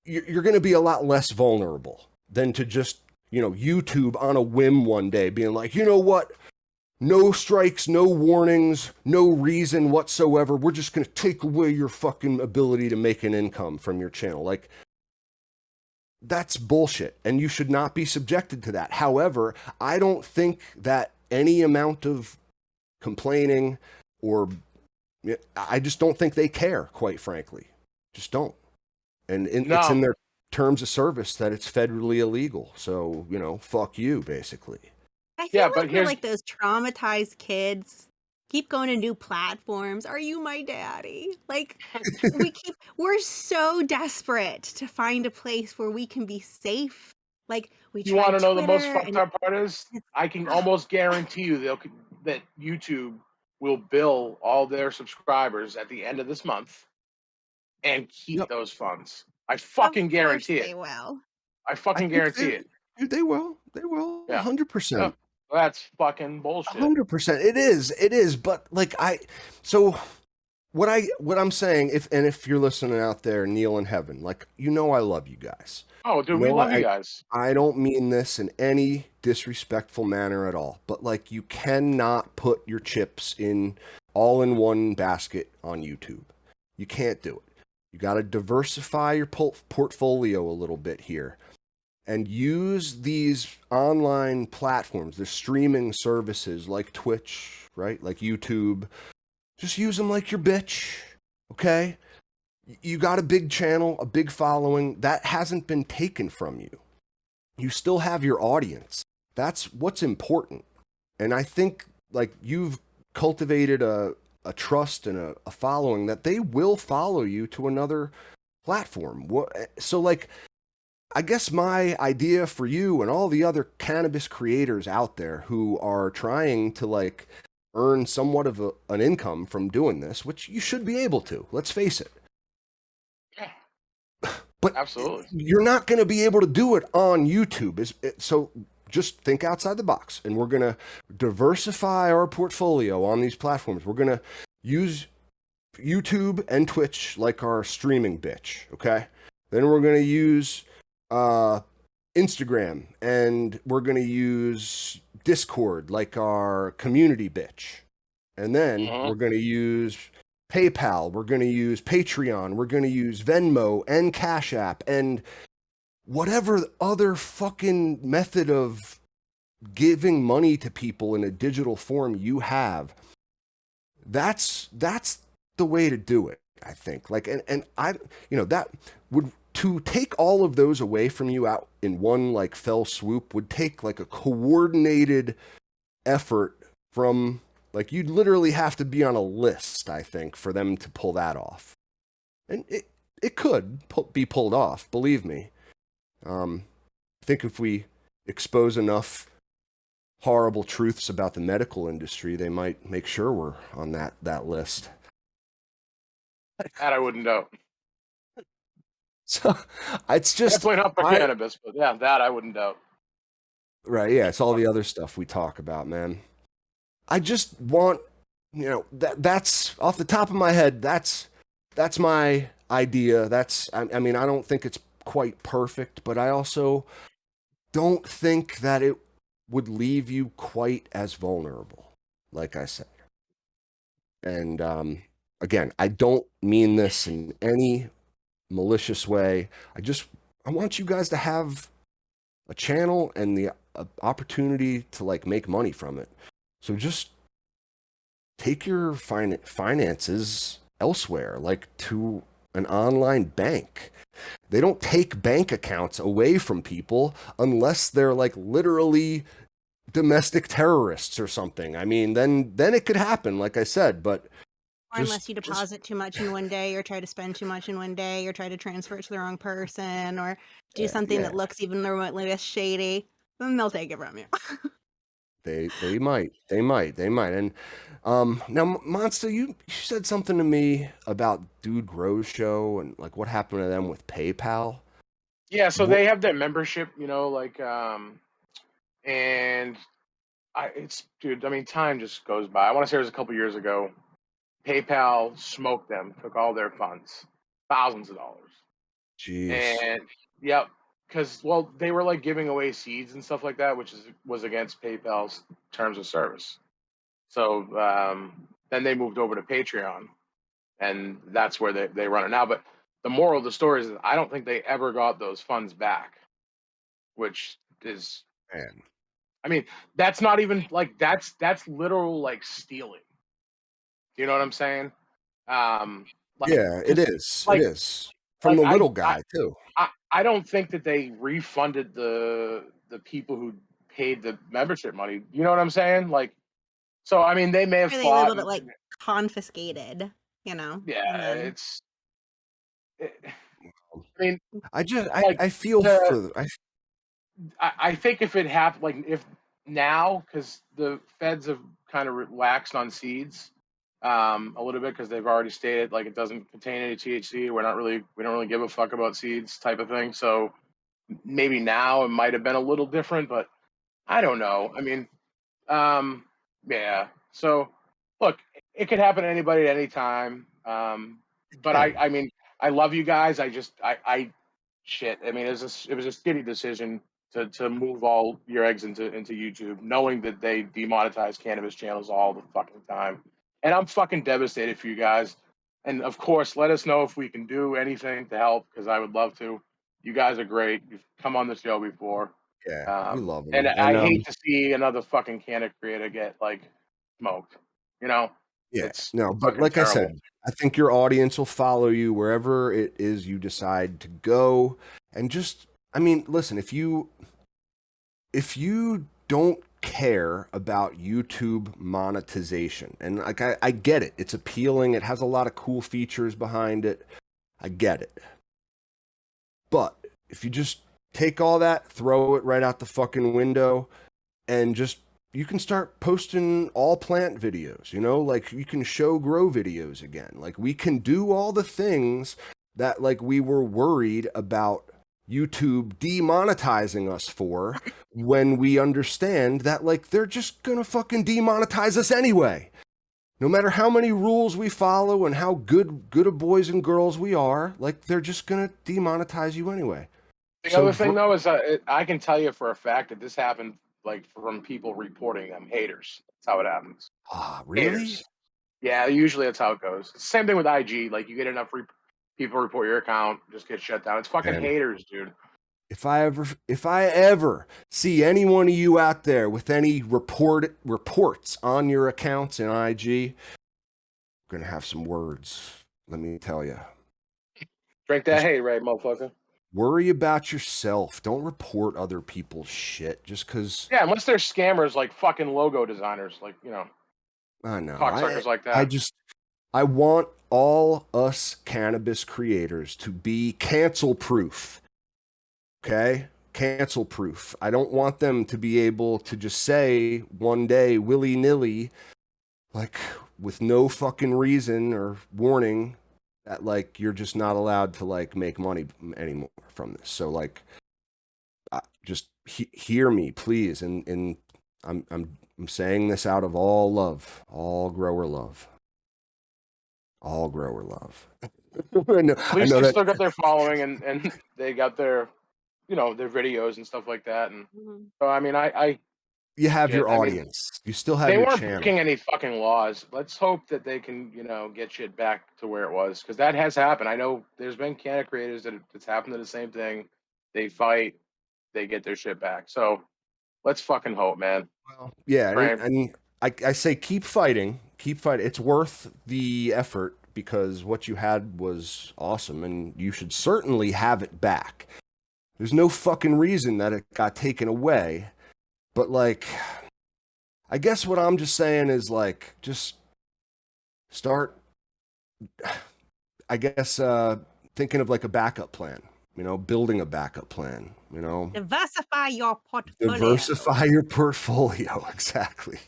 you're going to be a lot less vulnerable than to just, YouTube on a whim one day being like, you know what? No strikes, no warnings, no reason whatsoever. We're just going to take away your fucking ability to make an income from your channel. Like, that's bullshit, and you should not be subjected to that. However, I don't think that any amount of complaining or I just don't think they care, quite frankly. Just don't. And it's in No, their terms of service that it's federally illegal. So, fuck you, basically. I feel yeah, but like we're here's like those traumatized kids. Keep going to new platforms. Are you my daddy? Like we're so desperate to find a place where we can be safe. Like we you want tried to know the most Twitter fucked and up part is it's, I can almost guarantee you that YouTube will bill all their subscribers at the end of this month and keep Yep. those funds. I of fucking course guarantee it. they will. I I fucking think guarantee it. they will. They will. Yeah. 100%. That's fucking bullshit. 100%. It is. But like so what I'm saying, if you're listening out there, Neil in heaven, like, I love you guys. Oh, dude, we love you I guys. I don't mean this in any disrespectful manner at all, but like, you cannot put your chips in all in one basket on YouTube. You can't do it. You got to diversify your portfolio a little bit here and use these online platforms, the streaming services like Twitch, right? Like YouTube. Just use them like your bitch, okay? You got a big channel, a big following. That hasn't been taken from you. You still have your audience. That's what's important. And I think, like, you've cultivated a trust and a following that they will follow you to another platform. So, like, I guess my idea for you and all the other cannabis creators out there who are trying to, like, earn somewhat of an income from doing this, which you should be able to, let's face it. Yeah, But absolutely. you're not going to be able to do it on YouTube. So just think outside the box, and we're going to diversify our portfolio on these platforms. We're going to use YouTube and Twitch like our streaming bitch, okay? Then we're going to use Instagram, and we're going to use Discord like our community bitch. And then we're going to use PayPal, we're going to use Patreon, we're going to use Venmo and Cash App and whatever other fucking method of giving money to people in a digital form you have. That's the way to do it, I think. Like, and I, that would, to take all of those away from you out in one like fell swoop would take like a coordinated effort from, like, you'd literally have to be on a list, I think, for them to pull that off. And it could be pulled off, believe me. I think if we expose enough horrible truths about the medical industry, they might make sure we're on that list. That I wouldn't doubt. So it's just, Definitely not for cannabis, but yeah, that I wouldn't doubt. right, yeah, it's all the other stuff we talk about, man. I just want, that's off the top of my head, that's my idea. I mean, I don't think it's quite perfect, but I also don't think that it would leave you quite as vulnerable, like I said. And again, I don't mean this in any malicious way. I want you guys to have a channel and the opportunity to, like, make money from it. So just take your finances elsewhere, like to an online bank. They don't take bank accounts away from people unless they're like literally domestic terrorists or something. I mean, then it could happen, like I said, but Or unless you deposit too much in one day, or try to spend too much in one day, or try to transfer it to the wrong person, or do something that looks even remotely less shady, then they'll take it from you. They might. And now, Monster, you said something to me about Dude Grows Show and like what happened to them with PayPal. Yeah, so What? they have their membership, like and dude, I mean, time just goes by. I want to say it was a couple years ago. PayPal smoked them, took all their funds. thousands of dollars. Jeez. And yep, because well, they were like giving away seeds and stuff like that, which was against PayPal's terms of service. So then they moved over to Patreon, and that's where they run it now. But the moral of the story is that I don't think they ever got those funds back, which is, Man. I mean, that's not even like that's literal like stealing. You know what I'm saying? Like, Yeah, it because is. It like is. From like the I little I guy too. I don't think that they refunded the people who paid the membership money. You know what I'm saying? Like, so I mean, they may have Or they fought, labeled it like confiscated, yeah, and then I mean, I just like I feel the for I think if it happened, like if now, because the feds have kind of relaxed on seeds a little bit because they've already stated like it doesn't contain any THC. We don't really give a fuck about seeds type of thing. So maybe now it might have been a little different, but I don't know. I mean, um, yeah. So look, it could happen to anybody at any time. But again. I mean, I love you guys. I shit. I mean, it was a shitty decision to move all your eggs into YouTube, knowing that they demonetize cannabis channels all the fucking time. And I'm fucking devastated for you guys. And of course, let us know if we can do anything to help because I would love to. You guys are great. You've come on the show before. Yeah, we love And them. And I hate to see another fucking Canna creator get like smoked. You know, yeah, it's no, but fucking like I terrible. said, I think your audience will follow you wherever it is you decide to go. And just, I mean, listen, if you don't care about YouTube monetization, and like I get it, it's appealing, it has a lot of cool features behind it. I get it. But if you just take all that, throw it right out the fucking window, and just you can start posting all plant videos, like you can show grow videos again. Like we can do all the things that like we were worried about YouTube demonetizing us for when we understand that like they're just gonna fucking demonetize us anyway. No matter how many rules we follow and how good of boys and girls we are, like they're just gonna demonetize you anyway. The So, other thing though is I can tell you for a fact that this happened like from people reporting them haters. That's how it happens. really? Haters. Yeah, usually that's how it goes. Same thing with IG. Like you get enough people report your account, just get shut down. It's fucking And haters, dude. if I ever see any one of you out there with any reports on your accounts in IG, I'm gonna have some words. Let me tell you. Drink that Just hate, right, motherfucker. worry about yourself. Don't report other people's shit just because. Yeah, unless they're scammers like fucking logo designers, like I know. cocksuckers like I that. just I want all us cannabis creators to be cancel proof. Okay? Cancel proof. I don't want them to be able to just say one day willy nilly, like with no fucking reason or warning, that like you're just not allowed to like make money anymore from this. So like, just hear me, please. And I'm saying this out of all love, all grower love, all grower love. At I least know they that still got their following and they got their their videos and stuff like that. And Mhm. so I mean I you have shit. your I mean audience. You still have they your weren't channel. breaking any fucking laws. Let's hope that they can, get shit back to where it was because that has happened. I know there's been Canada creators that's happened to the same thing. They fight, they get their shit back. So let's fucking hope, man. Well, yeah, Right? and I say keep fighting, keep fighting. It's worth the effort because what you had was awesome, and you should certainly have it back. There's no fucking reason that it got taken away, but like, I guess what I'm just saying is like, just start. I guess thinking of like a backup plan. Building a backup plan. Diversify your portfolio. Diversify your portfolio. Exactly.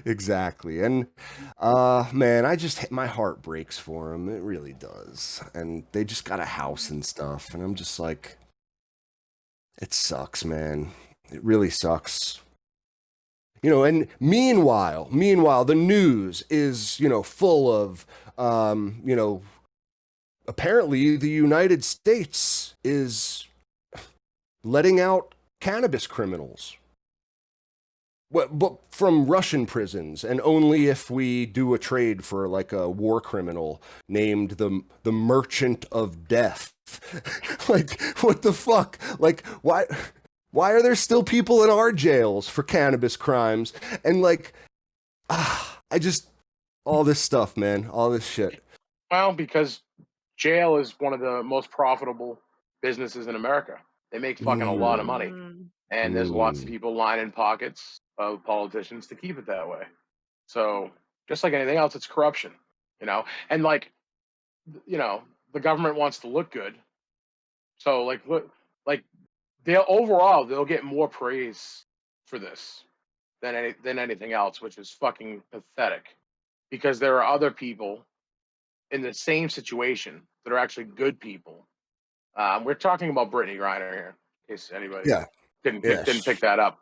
Exactly. And man, my heart breaks for them. It really does. And they just got a house and stuff, and I'm just like, it sucks, man. It really sucks. And meanwhile the news is full of apparently the United States is letting out cannabis criminals. But from Russian prisons, and only if we do a trade for like a war criminal named the Merchant of Death. Like, what the fuck? Like, why are there still people in our jails for cannabis crimes? And like, all this stuff, man, all this shit. Well, because jail is one of the most profitable businesses in America. They make fucking a lot of money. And there's lots of people lining pockets of politicians to keep it that way. So just like anything else, it's corruption, you know? And like, you know, the government wants to look good. So like they'll get more praise for this than anything else, which is fucking pathetic. Because there are other people in the same situation that are actually good people. We're talking about Brittany Griner here, in case anybody didn't pick that up.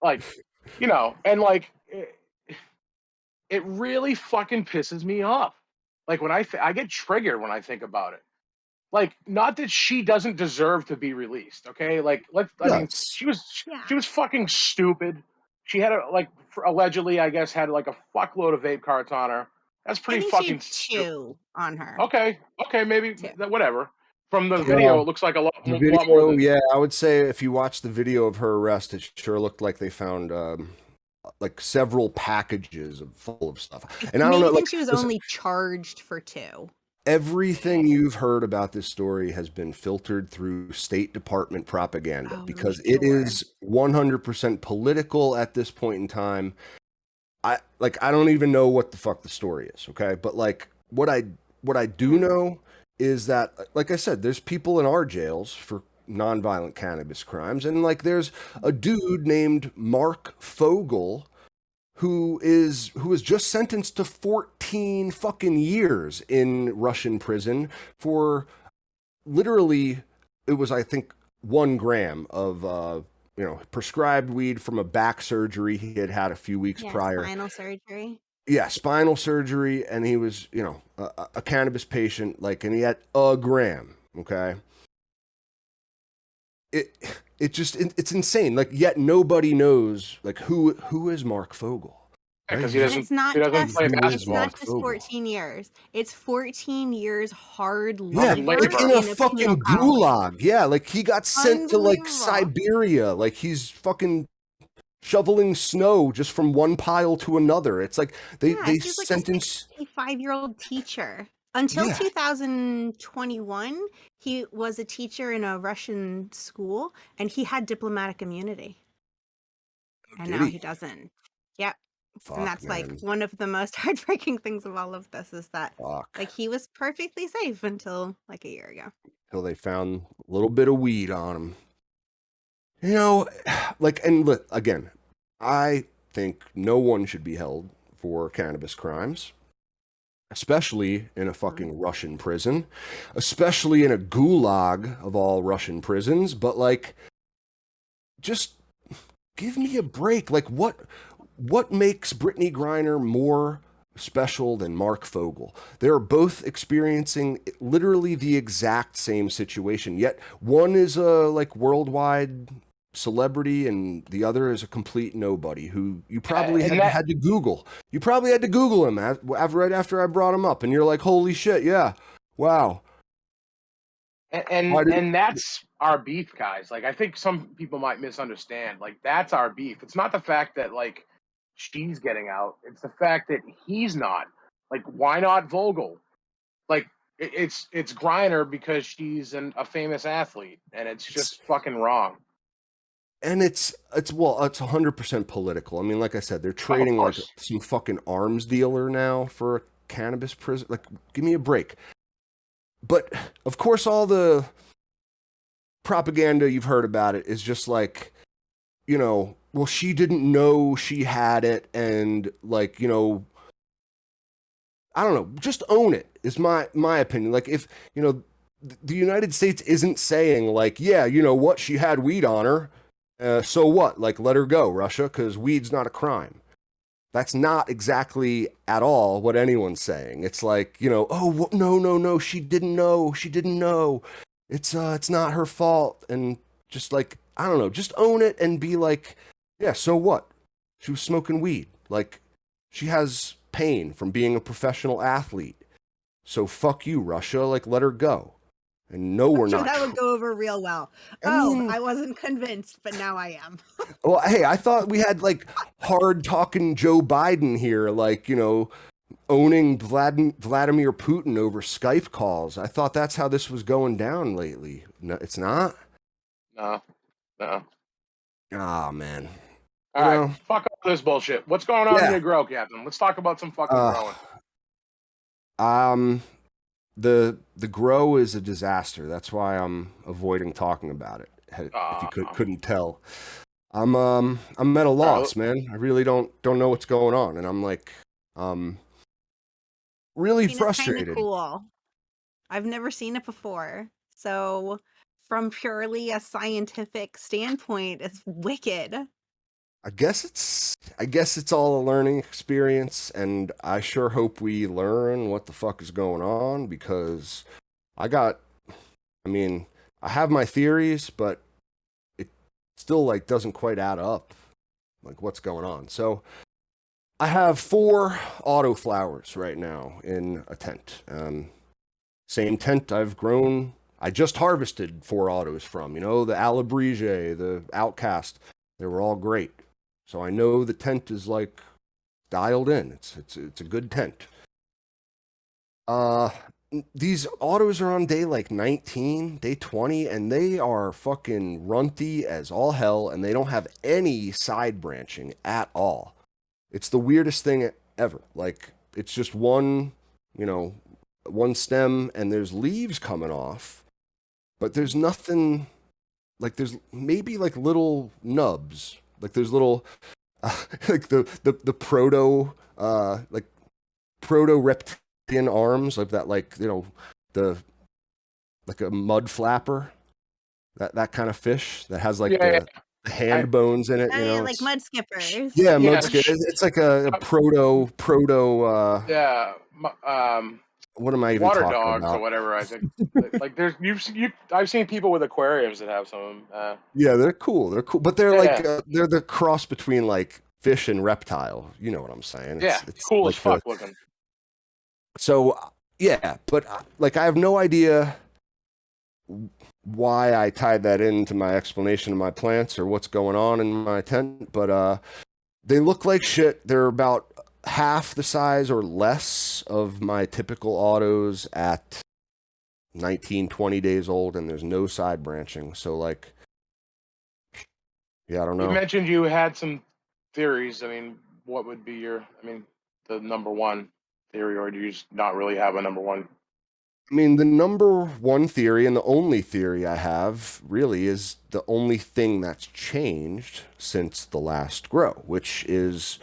Like, you know, and like it really fucking pisses me off. Like when I get triggered when I think about it. Like, not that she doesn't deserve to be released, okay? Like, I mean, she was fucking stupid. She had allegedly, I guess, had like a fuckload of vape carts on her. That's pretty fucking stupid on her. Okay, maybe whatever. From the video, it looks like a lot more than... Yeah, I would say if you watch the video of her arrest, it sure looked like they found like several packages full of stuff. And I don't know, like, she was only charged for 2. Everything you've heard about this story has been filtered through State Department propaganda because it is 100% political at this point in time. I don't even know what the fuck the story is, okay? But like what I do know is that, like I said, there's people in our jails for nonviolent cannabis crimes, and like there's a dude named Mark Fogel who was just sentenced to 14 fucking years in Russian prison for literally, it was, I think, 1 gram of prescribed weed from a back surgery he had had a few weeks prior. Spinal surgery. Yeah, spinal surgery, and he was, a cannabis patient, like, and he had 1 gram, okay? It's insane. Like, yet nobody knows, like, who is Mark Fogel? Because he doesn't play basketball. It's not just 14 years. It's 14 years hard labor. Yeah, like in a fucking gulag. Yeah, like he got sent to like Siberia. Like he's fucking shoveling snow just from one pile to another. It's like they sentenced a 5-year-old teacher. Until 2021, he was a teacher in a Russian school, and he had diplomatic immunity. And now he doesn't. Yep. Fuck, and that's man. like one of the most heartbreaking things of all of this is that like he was perfectly safe until like a year ago. Until they found a little bit of weed on him. You know, like, and look, again, I think no one should be held for cannabis crimes. Especially in a fucking Russian prison, especially in a gulag of all Russian prisons. But like, just give me a break. Like, what makes Brittany Griner more special than Mark Fogel? They're both experiencing literally the exact same situation. Yet one is a like worldwide celebrity and the other is a complete nobody who you probably had to Google. You probably had to Google him right after I brought him up, and you're like, holy shit, yeah, wow. And that's our beef, guys. Like, I think some people might misunderstand. Like, that's our beef. It's not the fact that like she's getting out. It's the fact that he's not. Like, why not Vogel? Like, it's Griner because she's a famous athlete, and it's just fucking wrong. And it's 100% political. I mean, like I said, they're trading like some fucking arms dealer now for a cannabis prison. Like, give me a break. But of course, all the propaganda you've heard about it is just like, well, she didn't know she had it, and like, I don't know, just own it is my opinion. Like, if the United States isn't saying like, yeah, you know what, she had weed on her. So what? Like, let her go, Russia, because weed's not a crime. that's not exactly at all what anyone's saying. It's like, you know, oh, no, no, no, she didn't know. She didn't know. It's not her fault. And just like, I don't know, just own it and be like, yeah, so what? She was smoking weed. Like, she has pain from being a professional athlete. So fuck you, Russia. Like, let her go. And no, we're Sure, not. that would go over real well. I Oh, mean, I wasn't convinced, but now I am. well, hey, I thought we had like hard talking Joe Biden here, like, you know, owning Vladimir Putin over Skype calls. I thought that's how this was going down lately. No, it's not. No, no. Ah, man. All You right, know, fuck all this bullshit. What's going on in yeah. your grow, Captain? Let's talk about some fucking Uh, growing. um, the grow is a disaster. That's why I'm avoiding talking about it. If you couldn't tell, I'm at a loss, man. I really don't know what's going on, and I'm like, really I mean, it's kind of frustrated. cool. I've never seen it before. So, from purely a scientific standpoint, it's wicked. I guess it's all a learning experience, and I sure hope we learn what the fuck is going on because I got I mean, I have my theories, but it still like doesn't quite add up like what's going on. So I have 4 auto flowers right now in a tent. Same tent I've grown. I just harvested 4 autos from. You know, the Alabrige, the Outcast. They were all great. So I know the tent is like dialed in. It's a good tent. Uh, these autos are on day like 19, day 20, and they are fucking runty as all hell, and they don't have any side branching at all. It's the weirdest thing ever. Like, it's just one, you know, one stem, and there's leaves coming off, but there's nothing, like, there's maybe like little nubs. Like, there's little, like the like, proto reptilian arms of that, like, you know, the like a mud flapper, that kind of fish that has like Yeah, the I, hand bones in it. Oh, You yeah, know, like it's mud skippers. yeah, yeah, mud skin. It's like a proto. yeah. What am I even Water talking dogs or about? whatever. I think like there's I've seen people with aquariums that have some of them. Yeah, they're cool. They're cool, but they're Yeah, like they're the cross between like fish and reptile. You know what I'm saying? yeah, It's cool as like the fuck looking. so yeah, but like I have no idea why I tied that into my explanation of my plants or what's going on in my tent, but they look like shit. They're about half the size or less of my typical autos at 19, 20 days old, and there's no side branching. So like, yeah, I don't You know. mentioned you had some theories. I mean, what would be the number one theory, or do you just not really have a number one? I mean, the number one theory and the only theory I have really is the only thing that's changed since the last grow, which is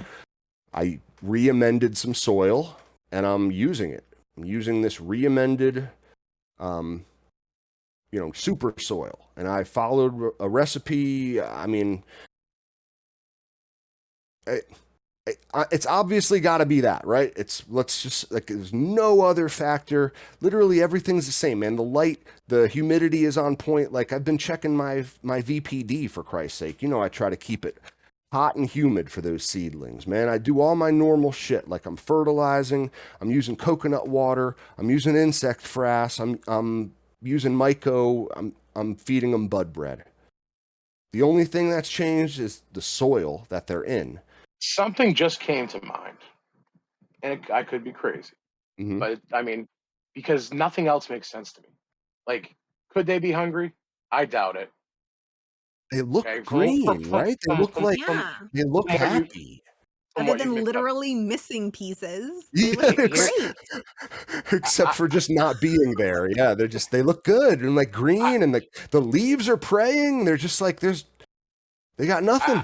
I re-amended some soil and I'm using it. I'm using this re-amended, um, you know, super soil. And I followed a recipe. I mean, it's obviously got to be that, right? It's let's just like there's no other factor. Literally everything's the same, man. The light, the humidity is on point. Like I've been checking my VPD for Christ's sake. You know, I try to keep it hot and humid for those seedlings, man. I do all my normal shit. Like I'm fertilizing, I'm using coconut water, I'm using insect frass, I'm using myco, I'm feeding them bud bread. The only thing that's changed is the soil that they're in. Something just came to mind, and I could be crazy, Mm-hmm. but I mean, because nothing else makes sense to me. Like, could they be hungry? I doubt it. They look Okay, green, right? They look like Yeah. they look from what you happy. from Other what you than made up. literally missing pieces, they Yeah, look Here, great. except I, for just not being there. Yeah, they look good and like I, green, and the leaves are praying. They're just like they got I, nothing.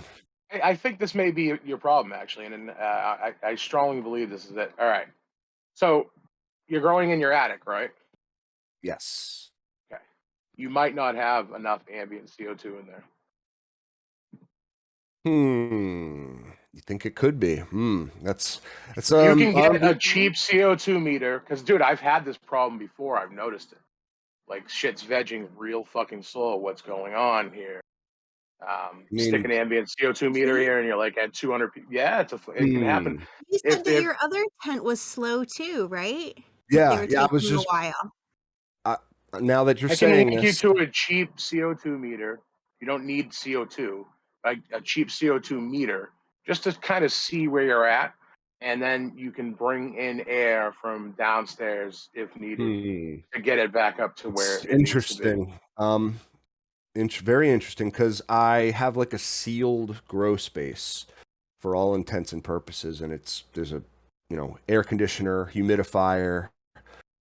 I think this may be your problem actually, and I strongly believe this is it. All right, so you're growing in your attic, right? Yes. Okay, you might not have enough ambient CO2 in there. Hmm. You think it could be? That's You can get a cheap CO2 meter because, dude, I've had this problem before. I've noticed it. Like shit's vegging real fucking slow. What's going on here? Stick an ambient CO2 meter here, and you're like at 200. Yeah, it can happen. You said that If your other tent was slow too, right? Yeah, They were yeah. I was taking a just while. now that you're I can saying link you this, to a cheap CO2 meter. You don't need CO2, like a cheap CO2 meter, just to kind of see where you're at, and then you can bring in air from downstairs if needed to get it back up to where it's it needs to be. interesting. Very interesting because I have like a sealed grow space for all intents and purposes, and there's a air conditioner, humidifier.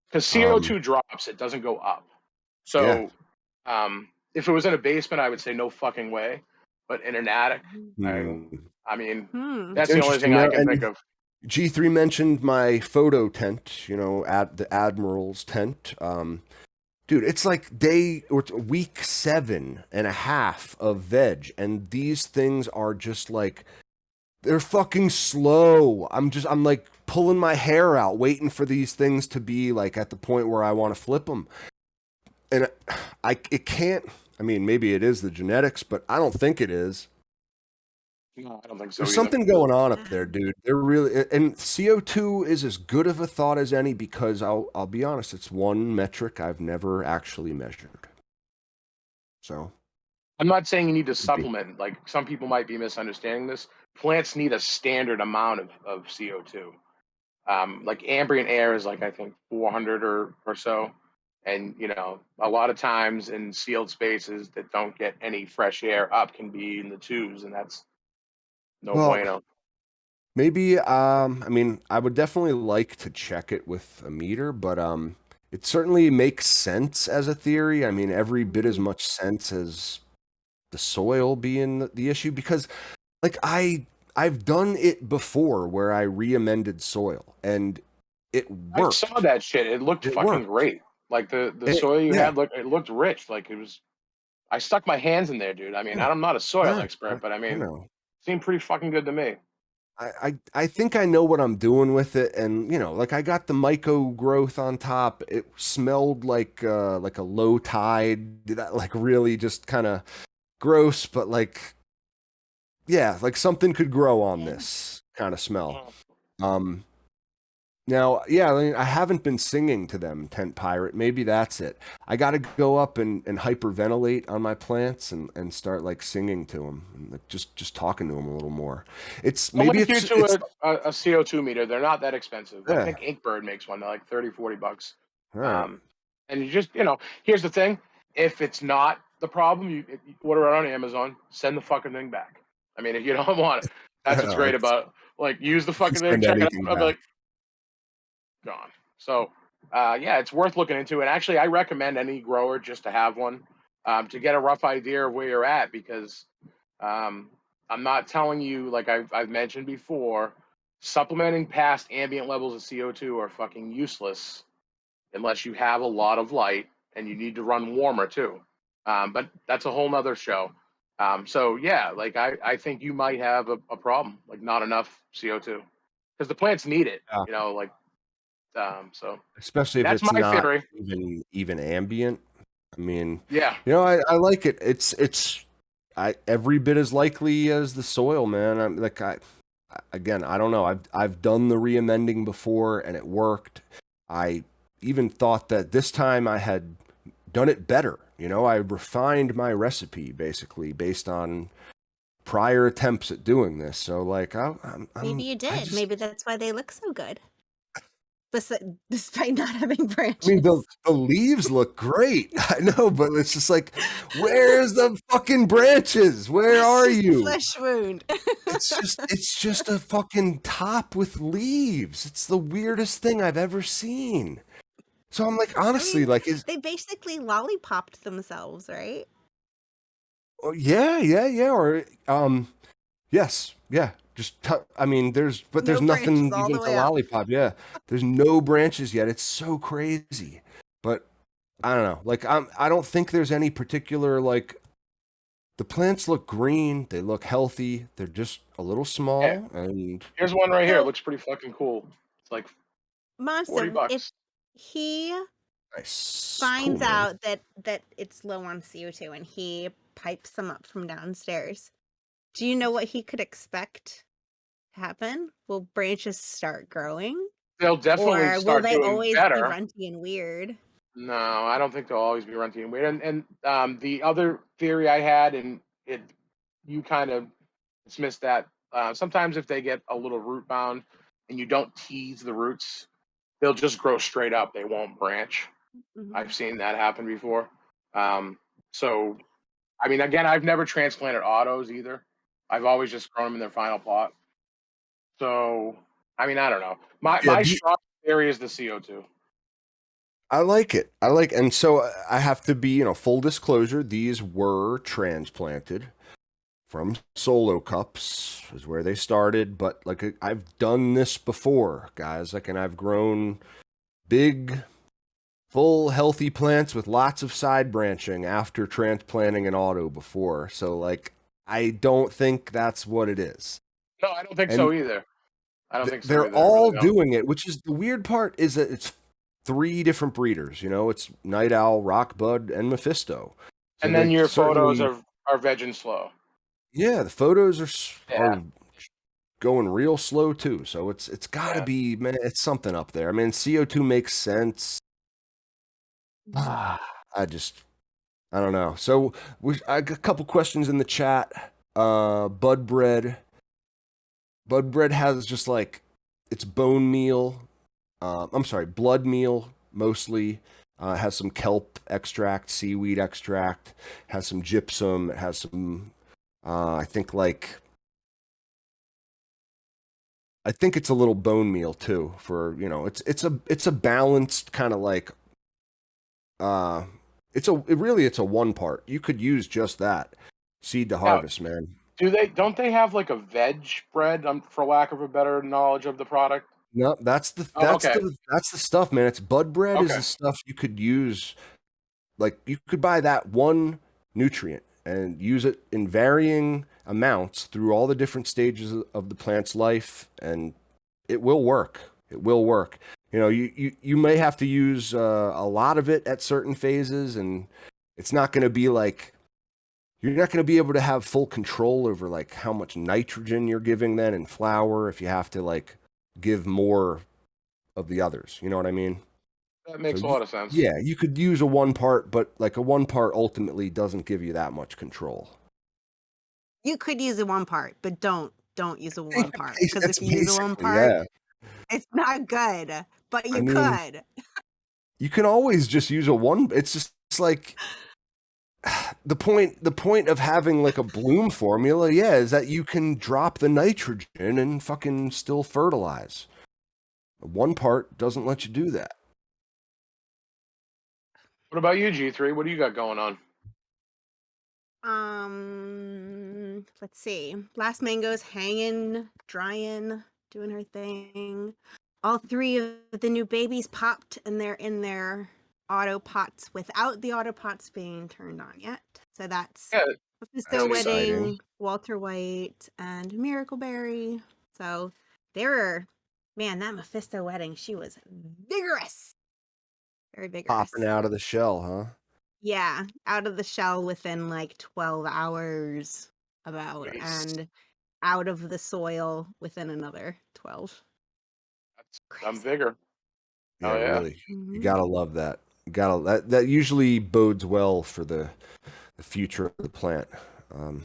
Because CO2 drops, it doesn't go up. Yeah. So if it was in a basement, I would say no fucking way. But in an attic, I mean, that's the only thing I can think of. G3 mentioned my photo tent, at the Admiral's tent. Dude, it's like week 7.5 of veg, and these things are just like, they're fucking slow. I'm like pulling my hair out, waiting for these things to be like at the point where I want to flip them. And it can't, I mean, maybe it is the genetics, but I don't think it is. No, I don't think so. There's something going on up there, dude. They're really, and CO2 is as good of a thought as any because I'll be honest, it's one metric I've never actually measured. So I'm not saying you need to supplement. Like some people might be misunderstanding this. Plants need a standard amount of CO2. Like ambient air is like I think 400 or so, and a lot of times in sealed spaces that don't get any fresh air up can be in the twos, and that's no bueno. Maybe I mean, I would definitely like to check it with a meter, but it certainly makes sense as a theory. I mean, every bit as much sense as the soil being the issue because like I've done it before where I re-amended soil and it worked. I saw that shit. It looked fucking great. Like the soil you had, it looked rich. Like it was. I stuck my hands in there, dude. I mean, I'm not a soil expert, but I mean, it seemed pretty fucking good to me. I think I know what I'm doing with it, and like I got the myco growth on top. It smelled like a low tide, that like really just kind of gross, but like like something could grow on this kind of smell. Now, yeah, I mean, I haven't been singing to them, Tent Pirate. Maybe that's it. I got to go up and hyperventilate on my plants and start like singing to them, and like, just talking to them a little more. I'll link you to a CO2 meter. They're not that expensive. Yeah. I think Inkbird makes one. They're like $30-$40. Right. And you just, here's the thing. If it's not the problem, you order it on Amazon, send the fucking thing back. I mean, if you don't want it, that's what's great about it. Like, use the fucking thing, check it out. I'll be like, gone. So, yeah, it's worth looking into. And actually, I recommend any grower just to have one to get a rough idea of where you're at because I'm not telling you, like I've mentioned before, supplementing past ambient levels of CO2 are fucking useless unless you have a lot of light and you need to run warmer too. But that's a whole nother show. So yeah, like I think you might have a problem, like not enough CO2 because the plants need it, like, so especially if that's it's my not theory. even ambient. I mean, yeah, I like it. It's every bit as likely as the soil, man. I'm like, again, I don't know. I've done the re-amending before and it worked. I even thought that this time I had done it better. I refined my recipe basically based on prior attempts at doing this. So like, Maybe you did. Maybe that's why they look so good. Despite not having branches. I mean, the leaves look great. I know, but it's just like, where's the fucking branches? Where are you? Flesh wound. It's just a fucking top with leaves. It's the weirdest thing I've ever seen. So I'm like, honestly, they basically lollipopped themselves, right? Oh yeah, or yes, yeah. I mean, there's nothing even to lollipop. Yeah, there's no branches yet. It's so crazy, but I don't know. Like I don't think there's any particular like the plants look green. They look healthy. They're just a little Yeah, small, and here's one right here. It So, looks pretty fucking cool. It's like 40 Monster, if bucks. he nice, cool, finds man. out that it's low on CO2 and he pipes them up from downstairs, do you know what he could expect to happen? Will branches start growing? They'll definitely Or will start they doing always be better. runty and weird? No, I don't think they'll always be renting and weird. And the other theory I had, and it you kind of dismissed that. Sometimes if they get a little root bound and you don't tease the roots, they'll just grow straight up. They won't branch. I've Mhm. seen that happen before. Um, so, I mean, again, I've never transplanted autos either. I've always just grown them in their final pot. So, I mean, I don't know. My Yeah, my strong theory is the CO2. I like it. I like, and so I have to be, full disclosure. These were transplanted from solo cups, is where they started. But like, I've done this before, guys. Like, and I've grown big, full, healthy plants with lots of side branching after transplanting an auto before. So like, I don't think that's what it is. No, I don't think And so either. I don't think so they're either. I really all don't. doing it, which is the weird part is that it's three different breeders. It's Night Owl, Rockbud, and Mephisto. So And then they your photos certainly, are veg and slow. yeah, the photos Yeah, are going real slow too. So it's got to yeah. be, man, it's something up there. I mean, CO2 makes sense. I just I don't know. So I got a couple questions in the chat. Bud bread. Bud bread has just like it's bone meal. I'm sorry, blood meal mostly. Has some kelp extract, seaweed extract. Has some gypsum. It has some. I think it's a little bone meal too. For it's a balanced kind of like uh, it's a one part. You could use just that seed to Now, harvest, man. don't they have like a veg bread? For lack of a better knowledge of the product. No, that's the Oh, that's okay, the that's the stuff, man. It's bud bread is okay. the stuff you could use. Like you could buy that one nutrient and use it in varying amounts through all the different stages of the plant's life, and it will work. It will work. You may have to use a lot of it at certain phases, and it's not going to be like you're not going to be able to have full control over like how much nitrogen you're giving then in flower if you have to like give more of the others. You know what I mean? That So makes a lot of sense. yeah, you could use a one part, but like a one part ultimately doesn't give you that much control. You could use a one part, but don't use a one part because That's if you use a one basically, part, yeah. it's not good. But I you mean, could. you can always just use a one. It's like the point of having like a bloom formula, yeah, is that you can drop the nitrogen and fucking still fertilize. One part doesn't let you do that. What about you, G3? What do you got going on? Let's see. Last mango's hanging, drying, doing her thing. All three of the new babies popped and they're in their auto pots without the auto pots being turned on yet. So that's Yeah, That's Mephisto that makes sense. exciting. Wedding, Walter White, and Miracleberry. So they were, man, that Mephisto Wedding, she was vigorous. Very Popping vigorous. out of the shell, huh? Yeah, out of the shell within like 12 hours about, Nice. and out of the soil within another 12. That's some Crazy. vigor. Yeah, Oh yeah. really. You Mhm. gotta love that. That usually bodes well for the future of the plant. Um,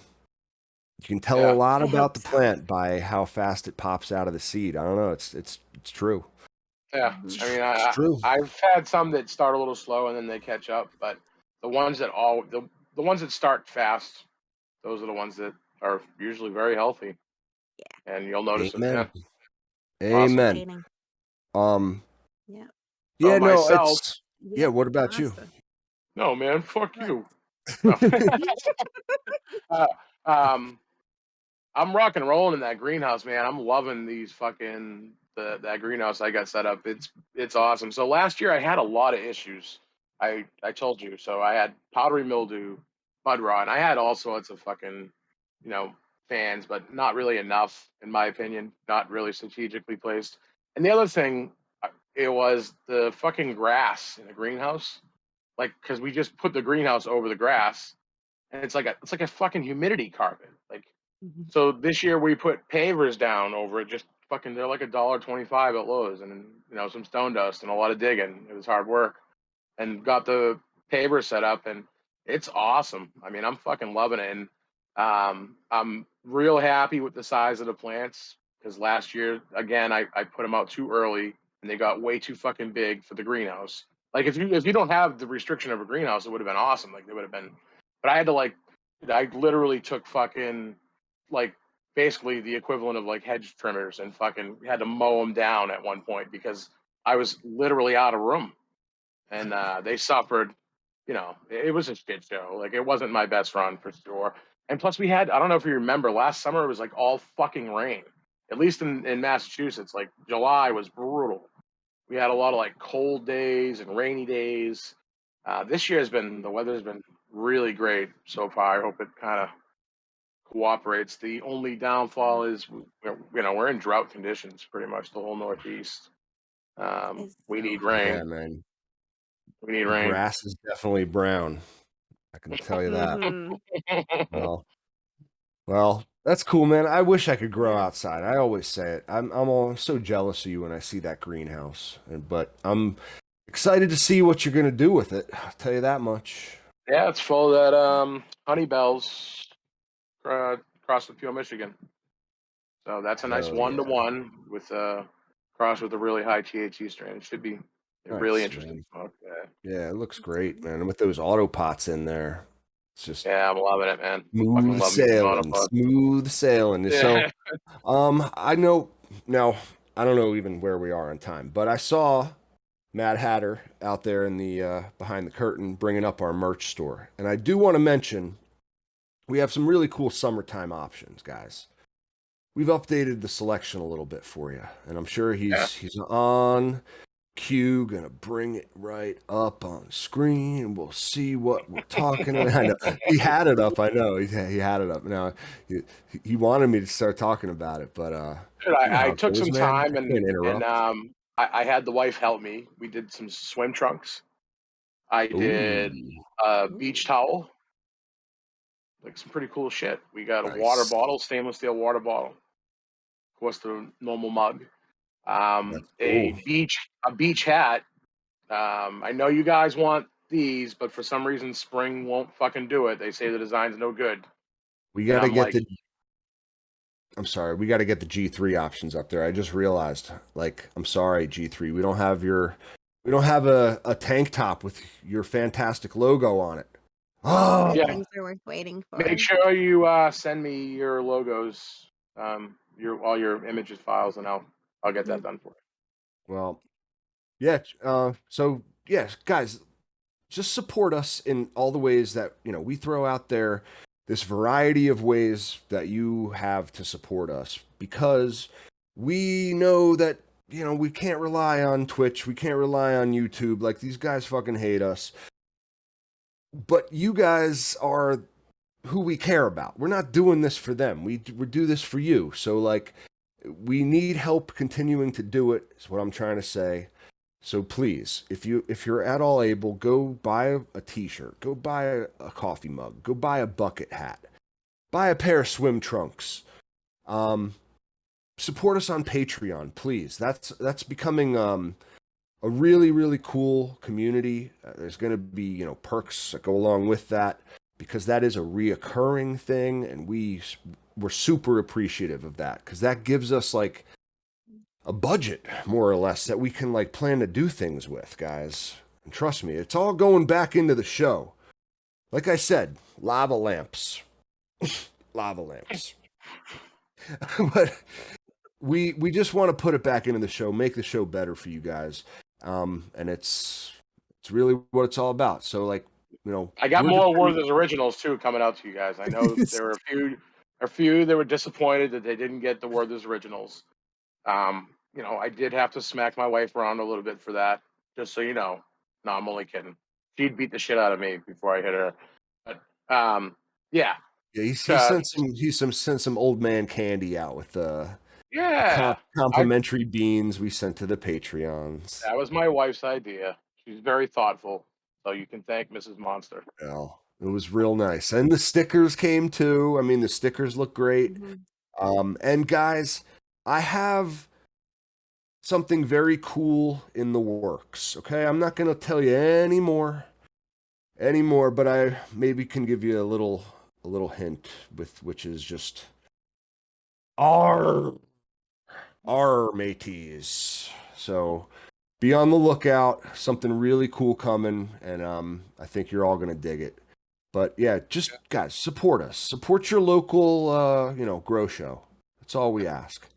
you can tell a Yeah. lot I about hope the so. plant by how fast it pops out of the seed. I don't know. It's true. Yeah. Mhm. I mean, It's true. I've had some that start a little slow and then they catch up, but the ones that start fast, those are the ones that are usually very healthy, and you'll notice it. Yeah. Amen. Awesome. Amen. Exciting. Um, Yeah. So yeah, no, myself, yeah, Yeah. what about you? Awesome. no man, fuck What? you. No. uh, um, I'm rock and rolling in that greenhouse, man. I'm loving these fucking that greenhouse I got set up. It's awesome. So last year I had a lot of issues. I told you. So I had powdery mildew. mud raw, and I had all sorts of fucking, you know, fans, but not really enough, in my opinion. Not really strategically placed. And the other thing, it was the fucking grass in the greenhouse. Like, because we just put the greenhouse over the grass, and it's like a fucking humidity carpet. Like, Mhm. so this year we put pavers down over it. Just fucking, they're like $1.25 at Lowe's, and you know, some stone dust and a lot of digging. It was hard work, and got the paver set up, and it's awesome. I mean, I'm fucking loving it, and I'm real happy with the size of the plants because last year again I put them out too early and they got way too fucking big for the greenhouse. Like if you don't have the restriction of a greenhouse, it would have been awesome. Like they would have been, but I had to like I literally took fucking like basically the equivalent of like hedge trimmers and fucking had to mow them down at one point because I was literally out of room and they suffered. You know, it was a shit show. Like it wasn't my best run for sure. And plus, we had I don't know if you remember last summer it was like all fucking rain. At least in Massachusetts, like July was brutal. We had a lot of like cold days and rainy days. This year has been the weather's been really great so far. I hope it kind of cooperates. The only downfall is we're in drought conditions pretty much the whole Northeast. Is We so need Yeah, rain. man. We need The rain. grass is definitely brown. I can tell you that. Mhm. Well, well, that's cool, man. I wish I could grow Yeah. outside. I always say it. I'm so jealous of you when I see that greenhouse. But I'm excited to see what you're gonna do with it. I'll tell you that much. Yeah, it's full of that honey bells across with Peel, Michigan. So that's a nice Hell one to yeah. one with cross with a really high THC strain. It should be a really Nice, interesting man. smoke. Yeah, Yeah, it looks great, man. And with those auto pots in there, it's just yeah, I'm loving it, man. Fucking smooth love me some sailing, monopod. smooth sailing. So, Yeah, I know now, I don't know even where we are on time, but I saw Mad Hatter out there in the behind the curtain bringing up our merch store. And I do want to mention we have some really cool summertime options, guys. We've updated the selection a little bit for you, and I'm sure yeah. he's on cue, gonna bring it right up on screen, and we'll see what we're talking about. I know he had it up. I know he had it up. Now he, he wanted me to start talking about it, but Dude, you know I how it took goes, some man. time I can't and interrupt. I had the wife help me. We did some swim trunks. I did Ooh, a beach Ooh. towel, like some pretty cool shit. We got a water nice. bottle, stainless steel water bottle. Of course, the normal mug. That's A cool. beach hat. I know you guys want these, but for some reason, spring won't fucking do it. They say the design's no good, We and got to I'm get like, the. I'm sorry, we got to get the G3 options up there. I just realized, like, I'm sorry, G3, we don't have a tank top with your fantastic logo on it. Good Oh, yeah, things are worth waiting make for. sure you send me your logos, your all your images files, and I'll get that Mhm. done for well, yeah. So yes, guys, just support us in all the ways that we throw out there. This variety of ways that you have to support us, because we know that we can't rely on Twitch, we can't rely on YouTube. Like, these guys fucking hate us, but you guys are who we care about. We're not doing this for them. We do this for you. So, like, we need help continuing to do it, is what I'm trying to say. So please, if you're at all able, go buy a t-shirt, go buy a coffee mug, go buy a bucket hat, buy a pair of swim trunks. Um, Support us on Patreon, please. That's becoming a really, really cool community. There's going to be perks that go along with that, because that is a reoccurring thing, and we're super appreciative of that, because that gives us like a budget, more or less, that we can like plan to do things with, guys. And trust me, it's all going back into the show. Like I said, lava lamps, lava lamps. But we just want to put it back into the show, make the show better for you guys. And it's really what it's all about. So, like, I got we're more depending. Werther's originals too coming out to you guys. I know there were a few that were disappointed that they didn't get the Werther's originals. I did have to smack my wife around a little bit for that, just so you know. No, I'm only kidding. She'd beat the shit out of me before I hit her. But Yeah, Yeah, he uh, sent some old man candy out with the yeah. I complimentary beans we sent to the Patreons. That was my wife's idea. She's very thoughtful, so you can thank Mrs. Monster. Well, it was real nice. And the stickers came too. I mean, the stickers look great. Mhm. And guys, I have something very cool in the works. Okay, I'm not gonna tell you anymore, but I maybe can give you a little hint with which is just our mateys. So be on the lookout. Something really cool coming, and I think you're all gonna dig it. But yeah, just guys, support us. Support your local, grow show. That's all we ask.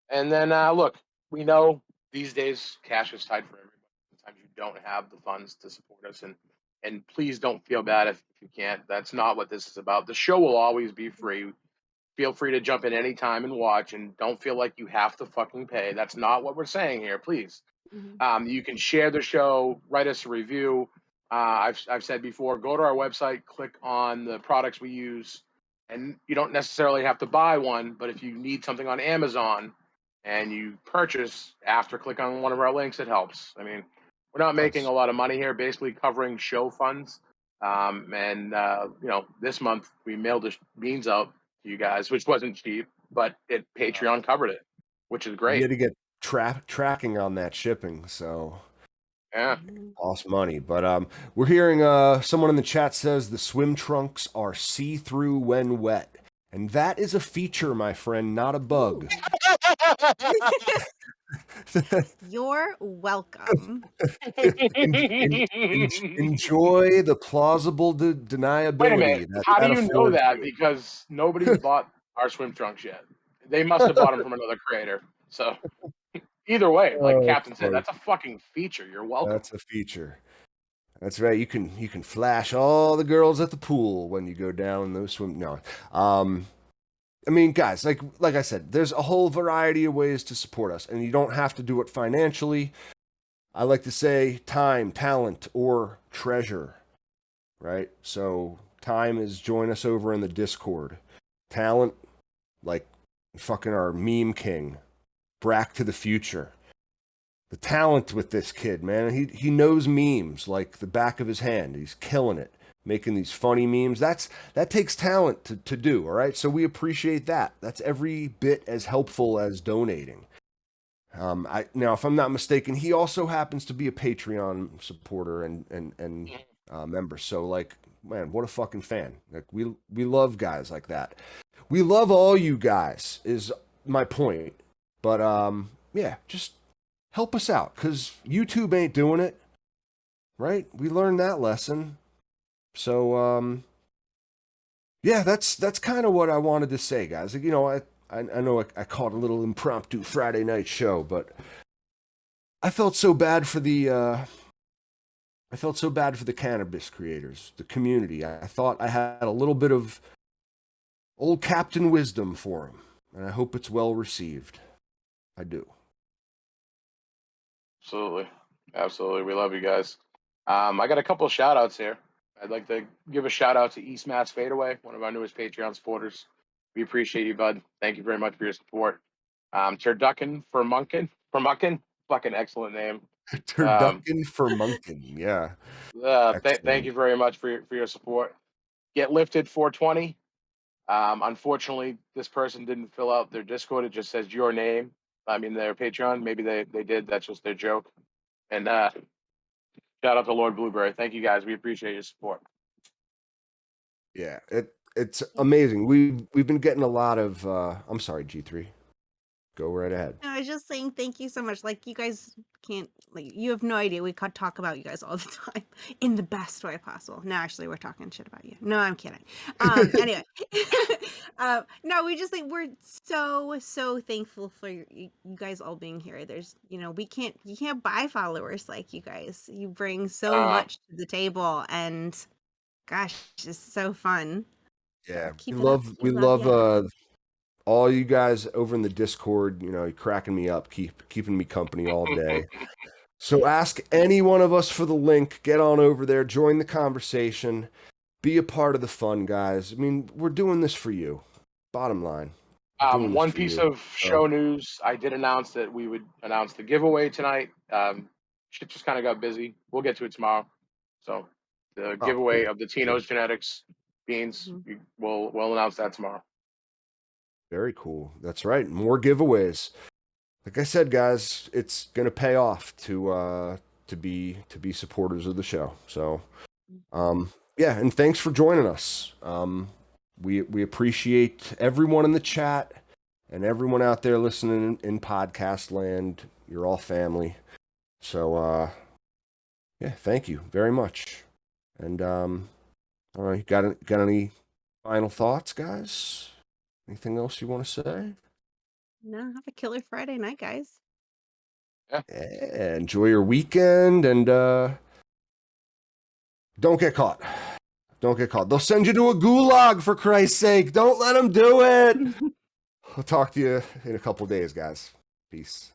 And then look, we know these days cash is tight for everybody. Sometimes you don't have the funds to support us, and please don't feel bad if you can't. That's not what this is about. The show will always be free. Feel free to jump in anytime and watch, and don't feel like you have to fucking pay. That's not what we're saying here. Please. Mhm. You can share the show, write us a review. I've said before, go to our website, click on the products we use, and you don't necessarily have to buy one. But if you need something on Amazon and you purchase after click on one of our links, it helps. I mean, we're not making a Us. lot of money here, basically covering show funds. And this month we mailed the beans out to you guys, which wasn't cheap, but Patreon covered it, which is We great. had to get tracking on that shipping, so Yeah. Mhm. lost money. But we're hearing someone in the chat says the swim trunks are see-through when wet. And that is a feature, my friend, not a bug. Ooh. You're welcome. Enjoy the plausible Wait a minute. deniability that How do that you know affords that? you. Because nobody's bought our swim trunks yet. They must have bought them from another creator. So either way, like Oh, Captain it's said, funny. that's a fucking feature. You're welcome. That's a feature. That's right. You can flash all the girls at the pool when you go down those swim. No, I mean, guys, like I said, there's a whole variety of ways to support us, and you don't have to do it financially. I like to say time, talent, or treasure. Right. So time is join us over in the Discord. Talent, like fucking our meme king, Brack to the future. The talent with this kid, man. He knows memes like the back of his hand. He's killing it, making these funny memes. That takes talent to do, all right? So we appreciate that. That's every bit as helpful as donating. Now, if I'm not mistaken, he also happens to be a Patreon supporter and member. So like, man, what a fucking fan. Like we love guys like that. We love all you guys is my point. But yeah, just help us out because YouTube ain't doing it, right? We learned that lesson. So yeah, that's kind of what I wanted to say, guys. You know, I know I called a little impromptu Friday night show, but I felt so bad for the cannabis creators, the community. I thought I had a little bit of old Captain Wisdom for them, and I hope it's well received. I do. Absolutely. We love you guys. I got a couple of shout outs here. I'd like to give a shout out to East Mass Fadeaway, one of our newest Patreon supporters. We appreciate you, bud. Thank you very much for your support. Turducken for Munkin, fucking excellent name. Turducken for Munkin, yeah, Thank excellent. you very much for your support. Get Lifted 420. Unfortunately, this person didn't fill out their Discord. It just says your name. I mean, their Patreon. Maybe they did. That's just their joke. And shout out to Lord Blueberry. Thank you guys. We appreciate your support. Yeah, it's amazing. We've been getting a lot of. I'm sorry, G3. Go right ahead. No, I was just saying thank you so much. Like you guys can't like you have no idea. We could talk about you guys all the time in the best way possible. No, actually we're talking shit about you. No, I'm kidding. Anyway. No, we just like we're so thankful for you guys all being here. There's you can't buy followers like you guys. You bring so much to the table and gosh, it's just so fun. Yeah, Keep it up. we love all you guys over in the Discord. You know, you're cracking me up, keeping me company all day. So ask any one of us for the link. Get on over there, join the conversation. Be a part of the fun, guys. I mean, we're doing this for you. Bottom line. We're doing this One for piece you. of show news: I did announce that we would announce the giveaway tonight. Shit just kind of got busy. We'll get to it tomorrow. So the Oh, giveaway cool. of the Tino's Genetics beans, we'll announce that tomorrow. Very cool. That's right. More giveaways. Like I said, guys, it's gonna pay off to be supporters of the show. So, yeah, and thanks for joining us. We appreciate everyone in the chat and everyone out there listening in podcast land. You're all family. So, yeah, thank you very much. And all right, got any final thoughts, guys? Anything else you want to say? No, have a killer Friday night, guys. Yeah, enjoy your weekend and don't get caught. Don't get caught. They'll send you to a gulag, for Christ's sake. Don't let them do it. I'll talk to you in a couple days, guys. Peace.